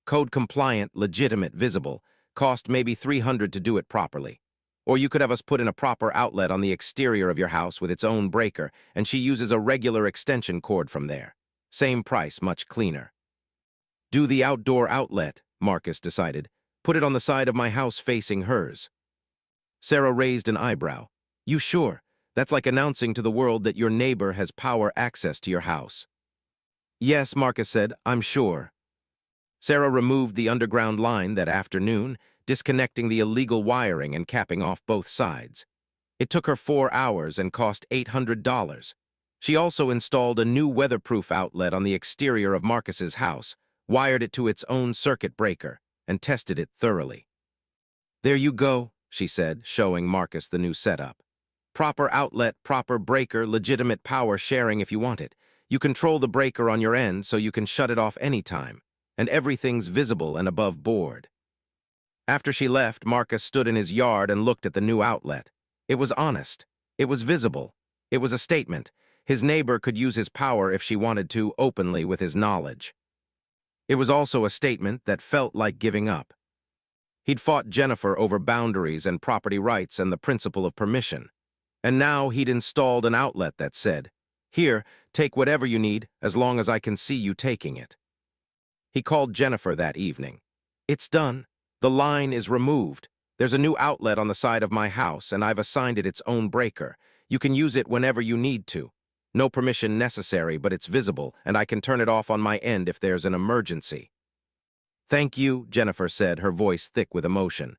Code compliant, legitimate, visible. Cost maybe $300 to do it properly. Or you could have us put in a proper outlet on the exterior of your house with its own breaker, and she uses a regular extension cord from there. Same price, much cleaner. Do the outdoor outlet, Marcus decided. Put it on the side of my house facing hers. Sarah raised an eyebrow. You sure? That's like announcing to the world that your neighbor has power access to your house. Yes, Marcus said, I'm sure. Sarah removed the underground line that afternoon, disconnecting the illegal wiring and capping off both sides. It took her 4 hours and cost $800. She also installed a new weatherproof outlet on the exterior of Marcus's house, wired it to its own circuit breaker, and tested it thoroughly. There you go, she said, showing Marcus the new setup. Proper outlet, proper breaker, legitimate power sharing if you want it. You control the breaker on your end so you can shut it off anytime, and everything's visible and above board. After she left, Marcus stood in his yard and looked at the new outlet. It was honest. It was visible. It was a statement. His neighbor could use his power if she wanted to, openly with his knowledge. It was also a statement that felt like giving up. He'd fought Jennifer over boundaries and property rights and the principle of permission. And now he'd installed an outlet that said, "Here, take whatever you need, as long as I can see you taking it." He called Jennifer that evening. It's done. The line is removed. There's a new outlet on the side of my house, and I've assigned it its own breaker. You can use it whenever you need to. No permission necessary, but it's visible, and I can turn it off on my end if there's an emergency. Thank you, Jennifer said, her voice thick with emotion.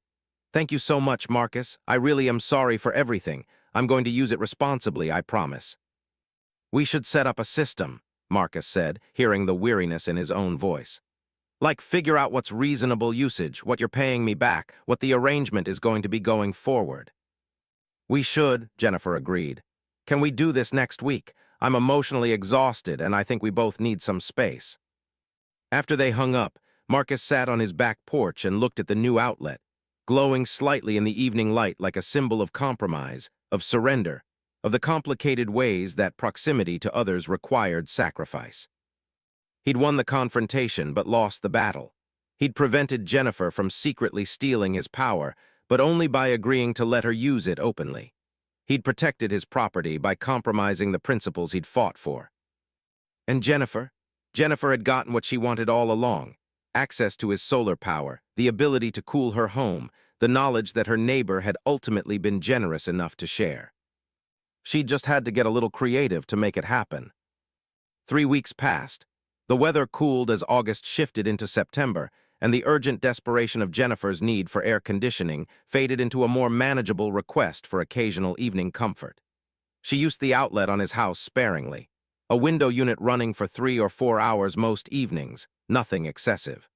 Thank you so much, Marcus. I really am sorry for everything. I'm going to use it responsibly, I promise. We should set up a system, Marcus said, hearing the weariness in his own voice. Like figure out what's reasonable usage, what you're paying me back, what the arrangement is going to be going forward. We should, Jennifer agreed. Can we do this next week? I'm emotionally exhausted, and I think we both need some space. After they hung up, Marcus sat on his back porch and looked at the new outlet, glowing slightly in the evening light like a symbol of compromise, of surrender, of the complicated ways that proximity to others required sacrifice. He'd won the confrontation but lost the battle. He'd prevented Jennifer from secretly stealing his power, but only by agreeing to let her use it openly. He'd protected his property by compromising the principles he'd fought for. And Jennifer? Jennifer had gotten what she wanted all along: access to his solar power, the ability to cool her home, the knowledge that her neighbor had ultimately been generous enough to share. She just had to get a little creative to make it happen. 3 weeks passed. The weather cooled as August shifted into September, and the urgent desperation of Jennifer's need for air conditioning faded into a more manageable request for occasional evening comfort. She used the outlet on his house sparingly, a window unit running for 3 or 4 hours most evenings, nothing excessive.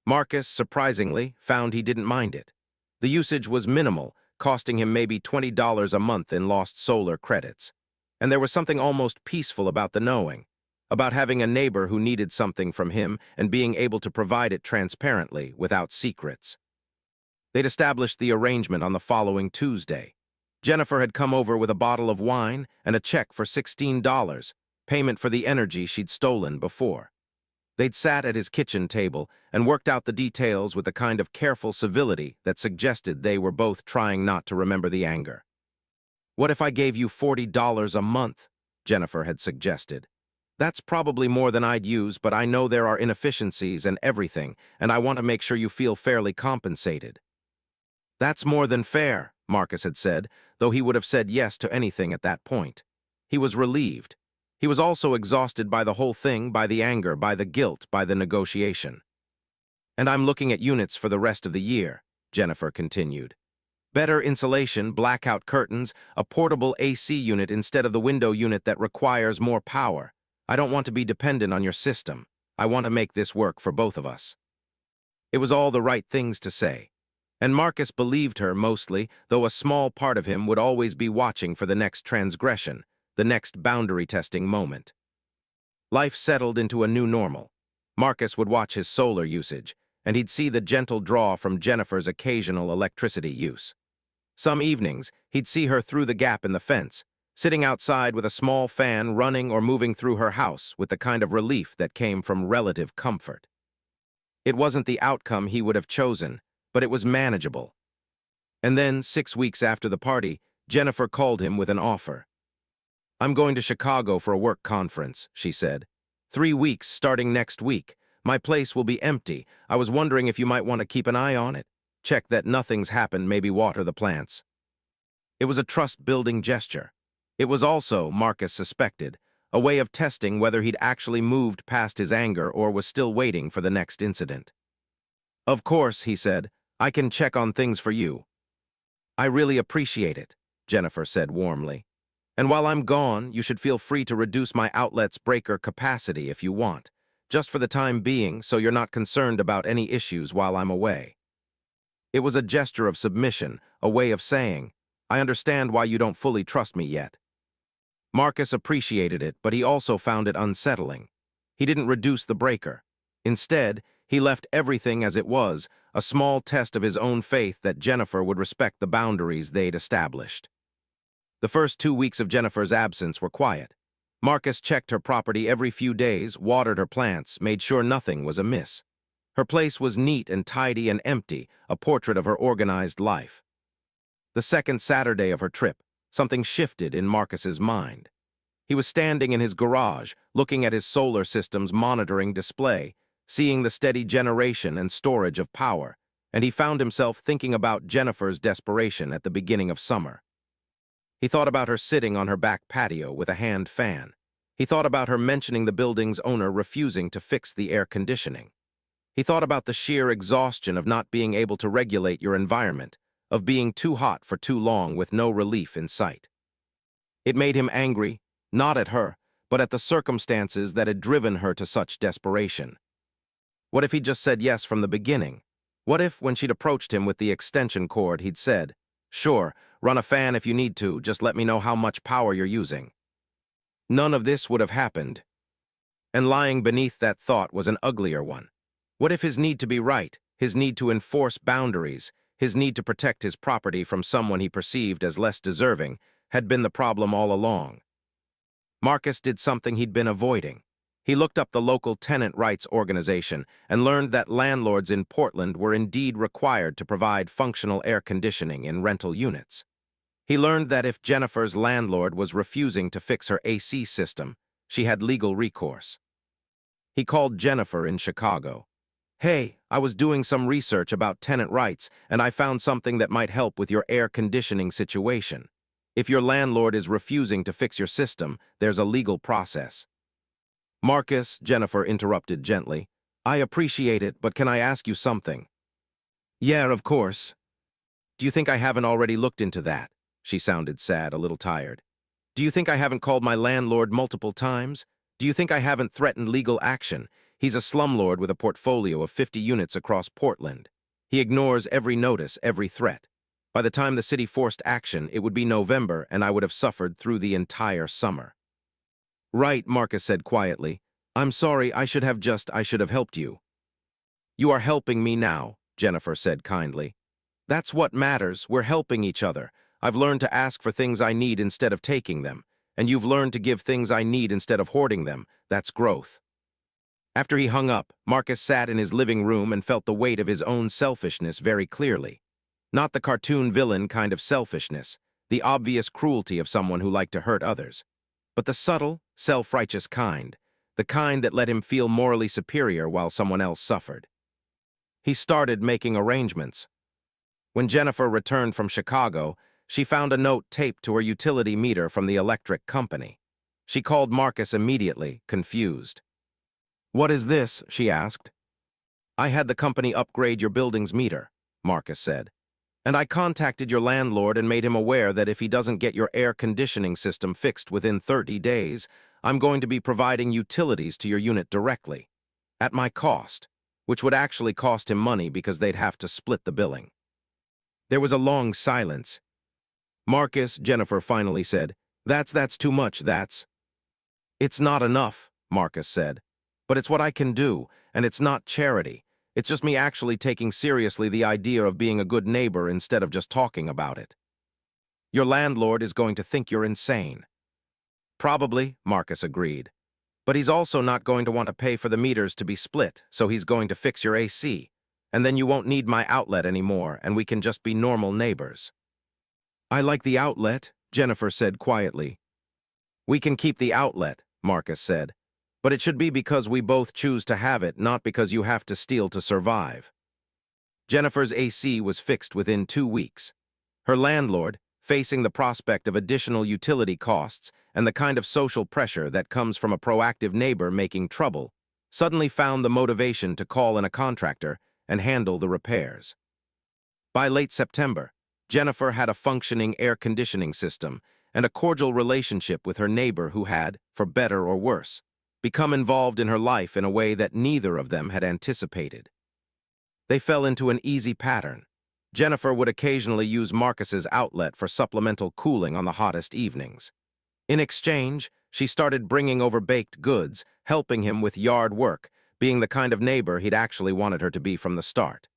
Marcus, surprisingly, found he didn't mind it. The usage was minimal, costing him maybe $20 a month in lost solar credits. And there was something almost peaceful about the knowing, about having a neighbor who needed something from him and being able to provide it transparently, without secrets. They'd established the arrangement on the following Tuesday. Jennifer had come over with a bottle of wine and a check for $16, payment for the energy she'd stolen before. They'd sat at his kitchen table and worked out the details with a kind of careful civility that suggested they were both trying not to remember the anger. "What if I gave you $40 a month?" Jennifer had suggested. "That's probably more than I'd use, but I know there are inefficiencies and everything, and I want to make sure you feel fairly compensated." "That's more than fair," Marcus had said, though he would have said yes to anything at that point. He was relieved. He was also exhausted by the whole thing, by the anger, by the guilt, by the negotiation. "And I'm looking at units for the rest of the year," Jennifer continued. "Better insulation, blackout curtains, a portable AC unit instead of the window unit that requires more power. I don't want to be dependent on your system. I want to make this work for both of us." It was all the right things to say. And Marcus believed her mostly, though a small part of him would always be watching for the next transgression, the next boundary-testing moment. Life settled into a new normal. Marcus would watch his solar usage, and he'd see the gentle draw from Jennifer's occasional electricity use. Some evenings, he'd see her through the gap in the fence, sitting outside with a small fan running or moving through her house with the kind of relief that came from relative comfort. It wasn't the outcome he would have chosen, but it was manageable. And then, 6 weeks after the party, Jennifer called him with an offer. "I'm going to Chicago for a work conference," she said. "3 weeks starting next week. My place will be empty. I was wondering if you might want to keep an eye on it. Check that nothing's happened, maybe water the plants." It was a trust-building gesture. It was also, Marcus suspected, a way of testing whether he'd actually moved past his anger or was still waiting for the next incident. "Of course," he said, "I can check on things for you." "I really appreciate it," Jennifer said warmly. "And while I'm gone, you should feel free to reduce my outlet's breaker capacity if you want, just for the time being so you're not concerned about any issues while I'm away." It was a gesture of submission, a way of saying, "I understand why you don't fully trust me yet." Marcus appreciated it, but he also found it unsettling. He didn't reduce the breaker. Instead, he left everything as it was, a small test of his own faith that Jennifer would respect the boundaries they'd established. The first 2 weeks of Jennifer's absence were quiet. Marcus checked her property every few days, watered her plants, made sure nothing was amiss. Her place was neat and tidy and empty, a portrait of her organized life. The second Saturday of her trip, something shifted in Marcus's mind. He was standing in his garage, looking at his solar system's monitoring display, seeing the steady generation and storage of power, and he found himself thinking about Jennifer's desperation at the beginning of summer. He thought about her sitting on her back patio with a hand fan. He thought about her mentioning the building's owner refusing to fix the air conditioning. He thought about the sheer exhaustion of not being able to regulate your environment, of being too hot for too long with no relief in sight. It made him angry, not at her, but at the circumstances that had driven her to such desperation. What if he'd just said yes from the beginning? What if, when she'd approached him with the extension cord, he'd said, "Sure, run a fan if you need to, just let me know how much power you're using"? None of this would have happened. And lying beneath that thought was an uglier one. What if his need to be right, his need to enforce boundaries, his need to protect his property from someone he perceived as less deserving, had been the problem all along? Marcus did something he'd been avoiding. He looked up the local tenant rights organization and learned that landlords in Portland were indeed required to provide functional air conditioning in rental units. He learned that if Jennifer's landlord was refusing to fix her AC system, she had legal recourse. He called Jennifer in Chicago. "Hey, I was doing some research about tenant rights, and I found something that might help with your air conditioning situation. If your landlord is refusing to fix your system, there's a legal process." "Marcus," Jennifer interrupted gently, "I appreciate it, but can I ask you something?" "Yeah, of course." "Do you think I haven't already looked into that?" She sounded sad, a little tired. "Do you think I haven't called my landlord multiple times? Do you think I haven't threatened legal action? He's a slumlord with a portfolio of 50 units across Portland. He ignores every notice, every threat. By the time the city forced action, it would be November, and I would have suffered through the entire summer." "Right," Marcus said quietly. "I'm sorry, I should have helped you." "You are helping me now," Jennifer said kindly. "That's what matters, we're helping each other. I've learned to ask for things I need instead of taking them, and you've learned to give things I need instead of hoarding them. That's growth." After he hung up, Marcus sat in his living room and felt the weight of his own selfishness very clearly. Not the cartoon villain kind of selfishness, the obvious cruelty of someone who liked to hurt others, but the subtle, self-righteous kind, the kind that let him feel morally superior while someone else suffered. He started making arrangements. When Jennifer returned from Chicago, she found a note taped to her utility meter from the electric company. She called Marcus immediately, confused. "What is this?" she asked. "I had the company upgrade your building's meter," Marcus said. "And I contacted your landlord and made him aware that if he doesn't get your air conditioning system fixed within 30 days, I'm going to be providing utilities to your unit directly, at my cost, which would actually cost him money because they'd have to split the billing." There was a long silence. "Marcus," Jennifer finally said, that's too much, that's." "It's not enough," Marcus said. "But it's what I can do, and it's not charity. It's just me actually taking seriously the idea of being a good neighbor instead of just talking about it." Your landlord is going to think you're insane. Probably, Marcus agreed. But he's also not going to want to pay for the meters to be split, so he's going to fix your AC. And then you won't need my outlet anymore, and we can just be normal neighbors. I like the outlet, Jennifer said quietly. We can keep the outlet, Marcus said. But it should be because we both choose to have it, not because you have to steal to survive. Jennifer's AC was fixed within 2 weeks. Her landlord, facing the prospect of additional utility costs and the kind of social pressure that comes from a proactive neighbor making trouble, suddenly found the motivation to call in a contractor and handle the repairs. By late September, Jennifer had a functioning air conditioning system and a cordial relationship with her neighbor who had, for better or worse, become involved in her life in a way that neither of them had anticipated. They fell into an easy pattern. Jennifer would occasionally use Marcus's outlet for supplemental cooling on the hottest evenings. In exchange, she started bringing over baked goods, helping him with yard work, being the kind of neighbor he'd actually wanted her to be from the start.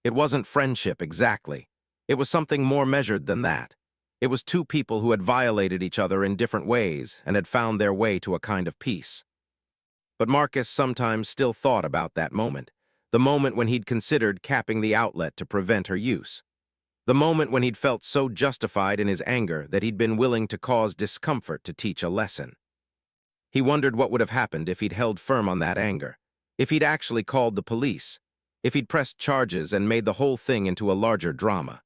It wasn't friendship exactly. It was something more measured than that. It was two people who had violated each other in different ways and had found their way to a kind of peace. But Marcus sometimes still thought about that moment, the moment when he'd considered capping the outlet to prevent her use. The moment when he'd felt so justified in his anger that he'd been willing to cause discomfort to teach a lesson. He wondered what would have happened if he'd held firm on that anger, if he'd actually called the police, if he'd pressed charges and made the whole thing into a larger drama.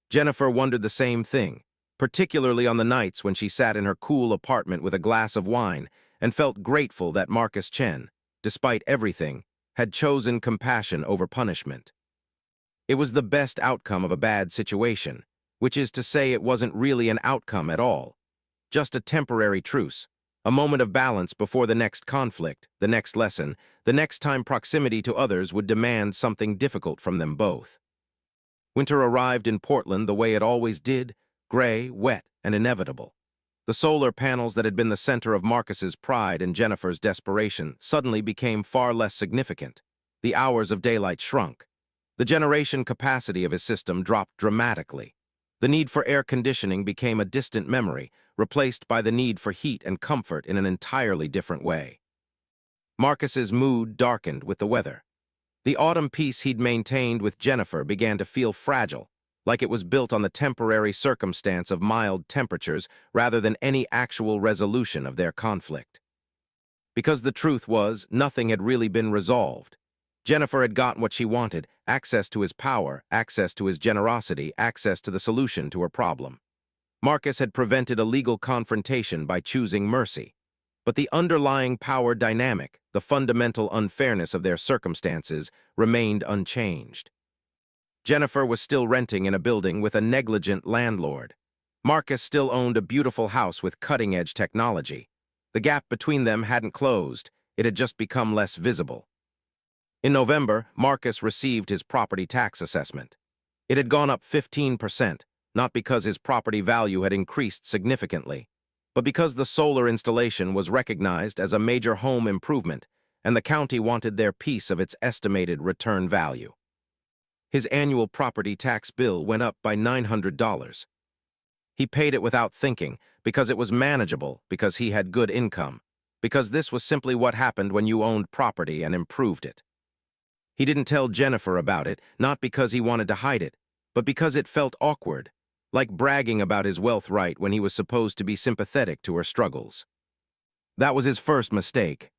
Jennifer wondered the same thing, particularly on the nights when she sat in her cool apartment with a glass of wine and felt grateful that Marcus Chen, despite everything, had chosen compassion over punishment. It was the best outcome of a bad situation, which is to say it wasn't really an outcome at all, just a temporary truce, a moment of balance before the next conflict, the next lesson, the next time proximity to others would demand something difficult from them both. Winter arrived in Portland the way it always did, gray, wet, and inevitable. The solar panels that had been the center of Marcus's pride and Jennifer's desperation suddenly became far less significant. The hours of daylight shrunk. The generation capacity of his system dropped dramatically. The need for air conditioning became a distant memory, replaced by the need for heat and comfort in an entirely different way. Marcus's mood darkened with the weather. The autumn peace he'd maintained with Jennifer began to feel fragile, like it was built on the temporary circumstance of mild temperatures rather than any actual resolution of their conflict. Because the truth was, nothing had really been resolved. Jennifer had gotten what she wanted, access to his power, access to his generosity, access to the solution to her problem. Marcus had prevented a legal confrontation by choosing mercy. But the underlying power dynamic, the fundamental unfairness of their circumstances, remained unchanged. Jennifer was still renting in a building with a negligent landlord. Marcus still owned a beautiful house with cutting-edge technology. The gap between them hadn't closed, it had just become less visible. In November, Marcus received his property tax assessment. It had gone up 15%, not because his property value had increased significantly, but because the solar installation was recognized as a major home improvement and the county wanted their piece of its estimated return value. His annual property tax bill went up by $900. He paid it without thinking, because it was manageable, because he had good income, because this was simply what happened when you owned property and improved it. He didn't tell Jennifer about it, not because he wanted to hide it, but because it felt awkward, like bragging about his wealth right when he was supposed to be sympathetic to her struggles. That was his first mistake.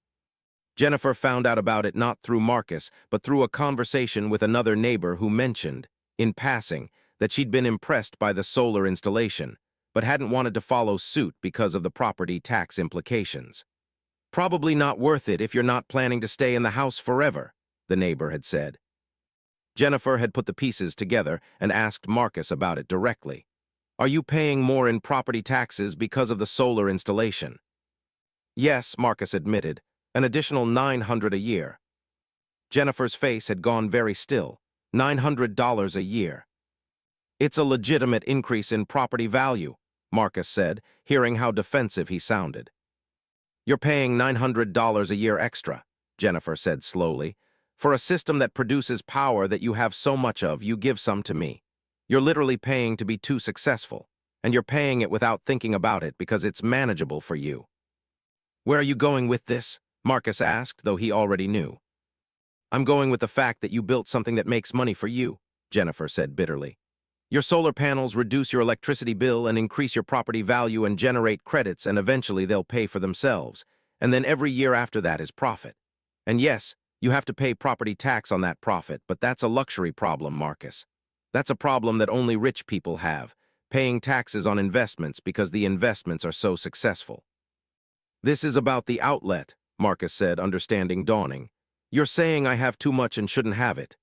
Jennifer found out about it not through Marcus, but through a conversation with another neighbor who mentioned, in passing, that she'd been impressed by the solar installation, but hadn't wanted to follow suit because of the property tax implications. Probably not worth it if you're not planning to stay in the house forever, the neighbor had said. Jennifer had put the pieces together and asked Marcus about it directly. Are you paying more in property taxes because of the solar installation? Yes, Marcus admitted, an additional $900 a year. Jennifer's face had gone very still. $900 a year. It's a legitimate increase in property value, Marcus said, hearing how defensive he sounded. You're paying $900 a year extra, Jennifer said slowly. For a system that produces power that you have so much of, you give some to me. You're literally paying to be too successful, and you're paying it without thinking about it because it's manageable for you. Where are you going with this? Marcus asked, though he already knew. I'm going with the fact that you built something that makes money for you, Jennifer said bitterly. Your solar panels reduce your electricity bill and increase your property value and generate credits, and eventually they'll pay for themselves. And then every year after that is profit. And yes, you have to pay property tax on that profit, but that's a luxury problem, Marcus. That's a problem that only rich people have, paying taxes on investments because the investments are so successful. This is about the outlet, Marcus said, understanding dawning. You're saying I have too much and shouldn't have it.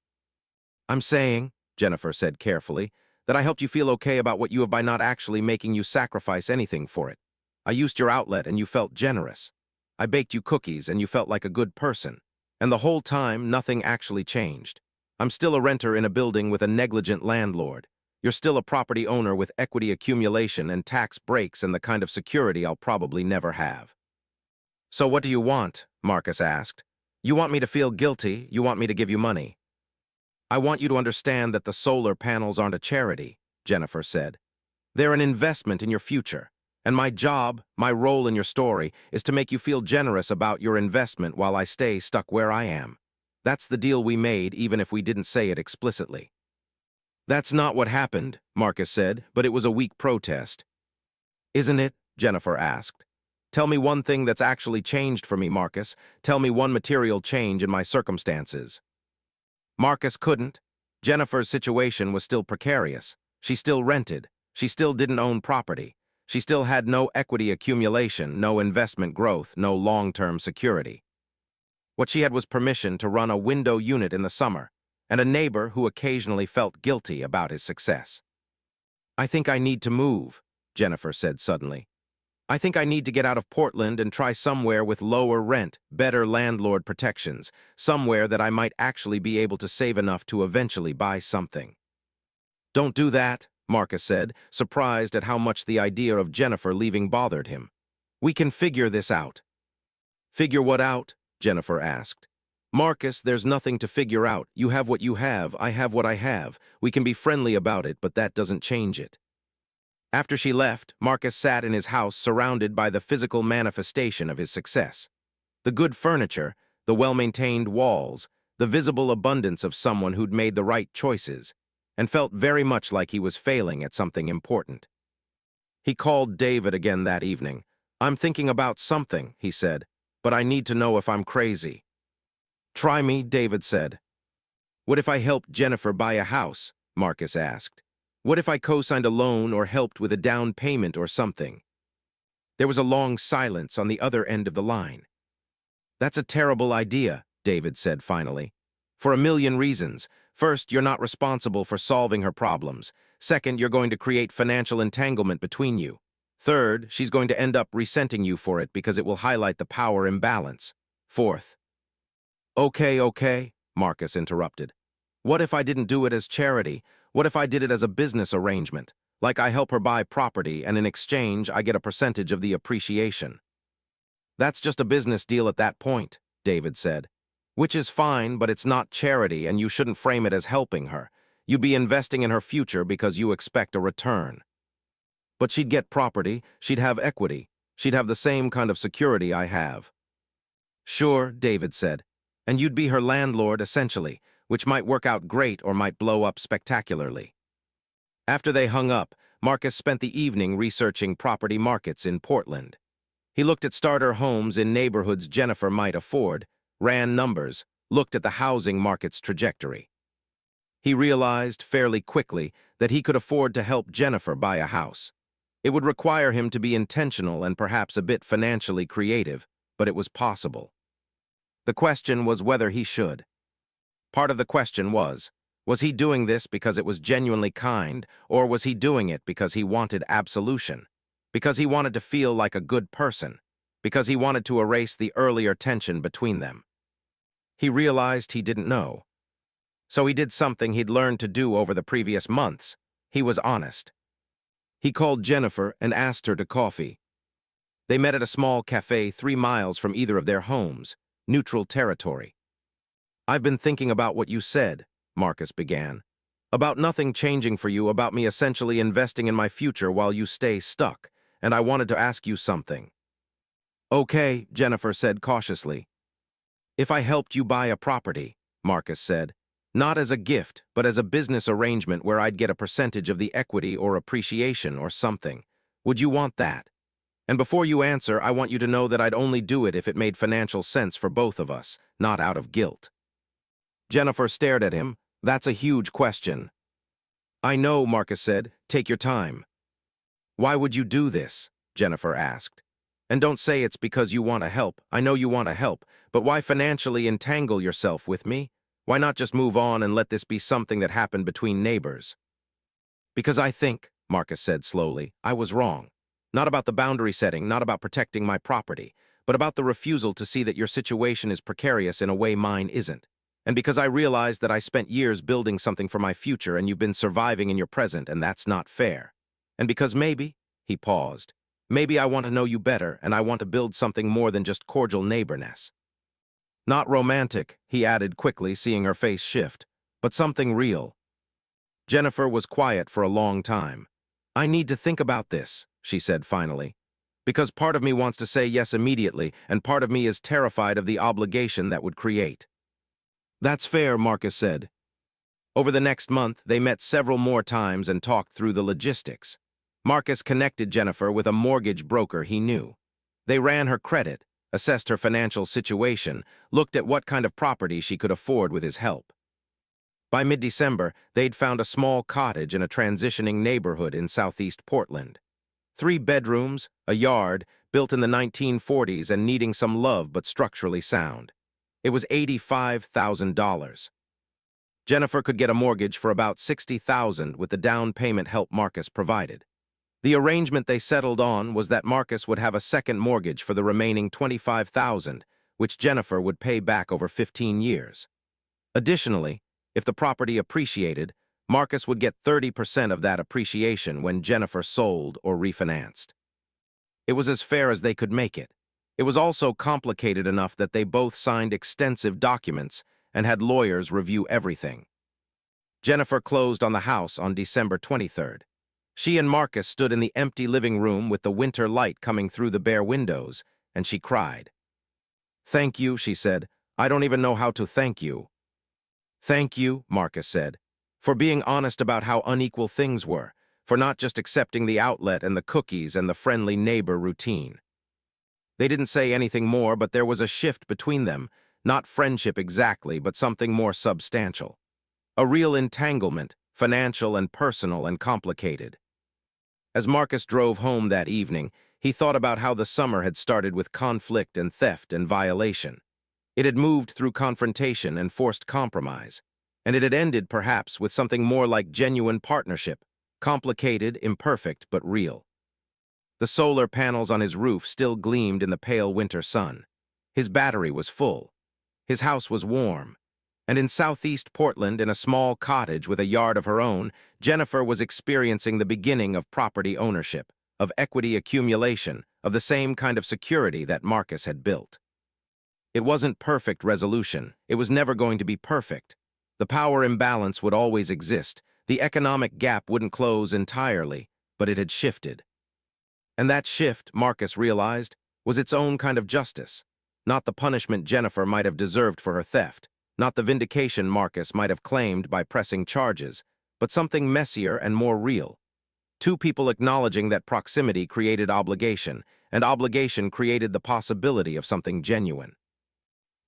I'm saying, Jennifer said carefully, that I helped you feel okay about what you have by not actually making you sacrifice anything for it. I used your outlet and you felt generous. I baked you cookies and you felt like a good person. And the whole time, nothing actually changed. I'm still a renter in a building with a negligent landlord. You're still a property owner with equity accumulation and tax breaks and the kind of security I'll probably never have. So what do you want? Marcus asked. You want me to feel guilty? You want me to give you money? I want you to understand that the solar panels aren't a charity, Jennifer said. They're an investment in your future. And my job, my role in your story, is to make you feel generous about your investment while I stay stuck where I am. That's the deal we made, even if we didn't say it explicitly. That's not what happened, Marcus said, but it was a weak protest. Isn't it? Jennifer asked. Tell me one thing that's actually changed for me, Marcus. Tell me one material change in my circumstances. Marcus couldn't. Jennifer's situation was still precarious. She still rented. She still didn't own property. She still had no equity accumulation, no investment growth, no long-term security. What she had was permission to run a window unit in the summer, and a neighbor who occasionally felt guilty about his success. I think I need to move, Jennifer said suddenly. I think I need to get out of Portland and try somewhere with lower rent, better landlord protections, somewhere that I might actually be able to save enough to eventually buy something. Don't do that, Marcus said, surprised at how much the idea of Jennifer leaving bothered him. We can figure this out. Figure what out? Jennifer asked. Marcus, there's nothing to figure out. You have what you have, I have what I have. We can be friendly about it, but that doesn't change it. After she left, Marcus sat in his house surrounded by the physical manifestation of his success. The good furniture, the well-maintained walls, the visible abundance of someone who'd made the right choices, and felt very much like he was failing at something important. He called David again that evening. I'm thinking about something, he said, but I need to know if I'm crazy. Try me, David said. What if I helped Jennifer buy a house? Marcus asked. What if I co-signed a loan or helped with a down payment or something? There was a long silence on the other end of the line. That's a terrible idea, David said finally. For a million reasons. First, you're not responsible for solving her problems. Second, you're going to create financial entanglement between you. Third, she's going to end up resenting you for it because it will highlight the power imbalance. Fourth. Okay, Marcus interrupted. What if I didn't do it as charity? What if I did it as a business arrangement? Like I help her buy property and in exchange I get a percentage of the appreciation. That's just a business deal at that point, David said. Which is fine, but it's not charity and you shouldn't frame it as helping her. You'd be investing in her future because you expect a return. But she'd get property, she'd have equity, she'd have the same kind of security I have. Sure, David said. And you'd be her landlord essentially, which might work out great or might blow up spectacularly. After they hung up, Marcus spent the evening researching property markets in Portland. He looked at starter homes in neighborhoods Jennifer might afford, ran numbers, looked at the housing market's trajectory. He realized fairly quickly that he could afford to help Jennifer buy a house. It would require him to be intentional and perhaps a bit financially creative, but it was possible. The question was whether he should. Part of the question was he doing this because it was genuinely kind, or was he doing it because he wanted absolution? Because he wanted to feel like a good person? Because he wanted to erase the earlier tension between them? He realized he didn't know. So he did something he'd learned to do over the previous months. He was honest. He called Jennifer and asked her to coffee. They met at a small cafe 3 miles from either of their homes, neutral territory. I've been thinking about what you said, Marcus began. About nothing changing for you, about me essentially investing in my future while you stay stuck, and I wanted to ask you something. Okay, Jennifer said cautiously. If I helped you buy a property, Marcus said, not as a gift, but as a business arrangement where I'd get a percentage of the equity or appreciation or something, would you want that? And before you answer, I want you to know that I'd only do it if it made financial sense for both of us, not out of guilt. Jennifer stared at him. That's a huge question. I know, Marcus said. Take your time. Why would you do this? Jennifer asked. And don't say it's because you want to help. I know you want to help, but why financially entangle yourself with me? Why not just move on and let this be something that happened between neighbors? Because I think, Marcus said slowly, I was wrong. Not about the boundary setting, not about protecting my property, but about the refusal to see that your situation is precarious in a way mine isn't. And because I realized that I spent years building something for my future and you've been surviving in your present, and that's not fair. And because maybe, he paused, maybe I want to know you better and I want to build something more than just cordial neighborness. Not romantic, he added quickly, seeing her face shift, but something real. Jennifer was quiet for a long time. I need to think about this, she said finally, because part of me wants to say yes immediately, and part of me is terrified of the obligation that would create. That's fair, Marcus said. Over the next month, they met several more times and talked through the logistics. Marcus connected Jennifer with a mortgage broker he knew. They ran her credit, assessed her financial situation, looked at what kind of property she could afford with his help. By mid-December, they'd found a small cottage in a transitioning neighborhood in southeast Portland. 3 bedrooms, a yard, built in the 1940s and needing some love but structurally sound. It was $85,000. Jennifer could get a mortgage for about $60,000 with the down payment help Marcus provided. The arrangement they settled on was that Marcus would have a second mortgage for the remaining $25,000, which Jennifer would pay back over 15 years. Additionally, if the property appreciated, Marcus would get 30% of that appreciation when Jennifer sold or refinanced. It was as fair as they could make it. It was also complicated enough that they both signed extensive documents and had lawyers review everything. Jennifer closed on the house on December 23rd. She and Marcus stood in the empty living room with the winter light coming through the bare windows, and she cried. Thank you, she said. I don't even know how to thank you. Thank you, Marcus said, for being honest about how unequal things were, for not just accepting the outlet and the cookies and the friendly neighbor routine. They didn't say anything more, but there was a shift between them, not friendship exactly, but something more substantial. A real entanglement, financial and personal and complicated. As Marcus drove home that evening, he thought about how the summer had started with conflict and theft and violation. It had moved through confrontation and forced compromise, and it had ended perhaps with something more like genuine partnership, complicated, imperfect, but real. The solar panels on his roof still gleamed in the pale winter sun. His battery was full. His house was warm. And in southeast Portland, in a small cottage with a yard of her own, Jennifer was experiencing the beginning of property ownership, of equity accumulation, of the same kind of security that Marcus had built. It wasn't perfect resolution. It was never going to be perfect. The power imbalance would always exist. The economic gap wouldn't close entirely, but it had shifted. And that shift, Marcus realized, was its own kind of justice. Not the punishment Jennifer might have deserved for her theft, not the vindication Marcus might have claimed by pressing charges, but something messier and more real. 2 people acknowledging that proximity created obligation, and obligation created the possibility of something genuine.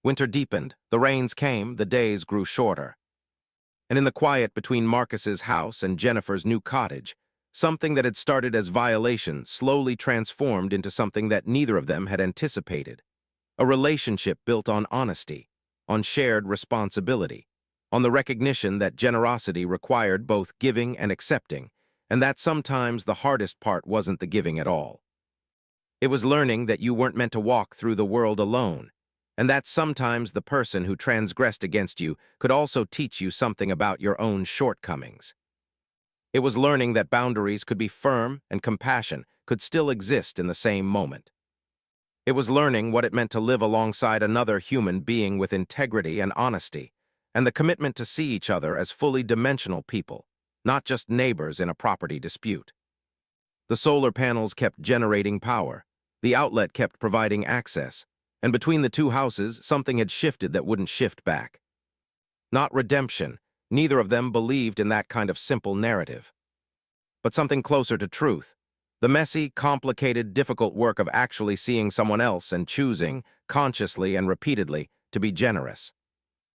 Winter deepened, the rains came, the days grew shorter. And in the quiet between Marcus's house and Jennifer's new cottage, something that had started as violation slowly transformed into something that neither of them had anticipated. A relationship built on honesty, on shared responsibility, on the recognition that generosity required both giving and accepting, and that sometimes the hardest part wasn't the giving at all. It was learning that you weren't meant to walk through the world alone, and that sometimes the person who transgressed against you could also teach you something about your own shortcomings. It was learning that boundaries could be firm and compassion could still exist in the same moment. It was learning what it meant to live alongside another human being with integrity and honesty, and the commitment to see each other as fully dimensional people, not just neighbors in a property dispute. The solar panels kept generating power, the outlet kept providing access, and between the two houses, something had shifted that wouldn't shift back. Not redemption, neither of them believed in that kind of simple narrative. But something closer to truth, the messy, complicated, difficult work of actually seeing someone else and choosing, consciously and repeatedly, to be generous.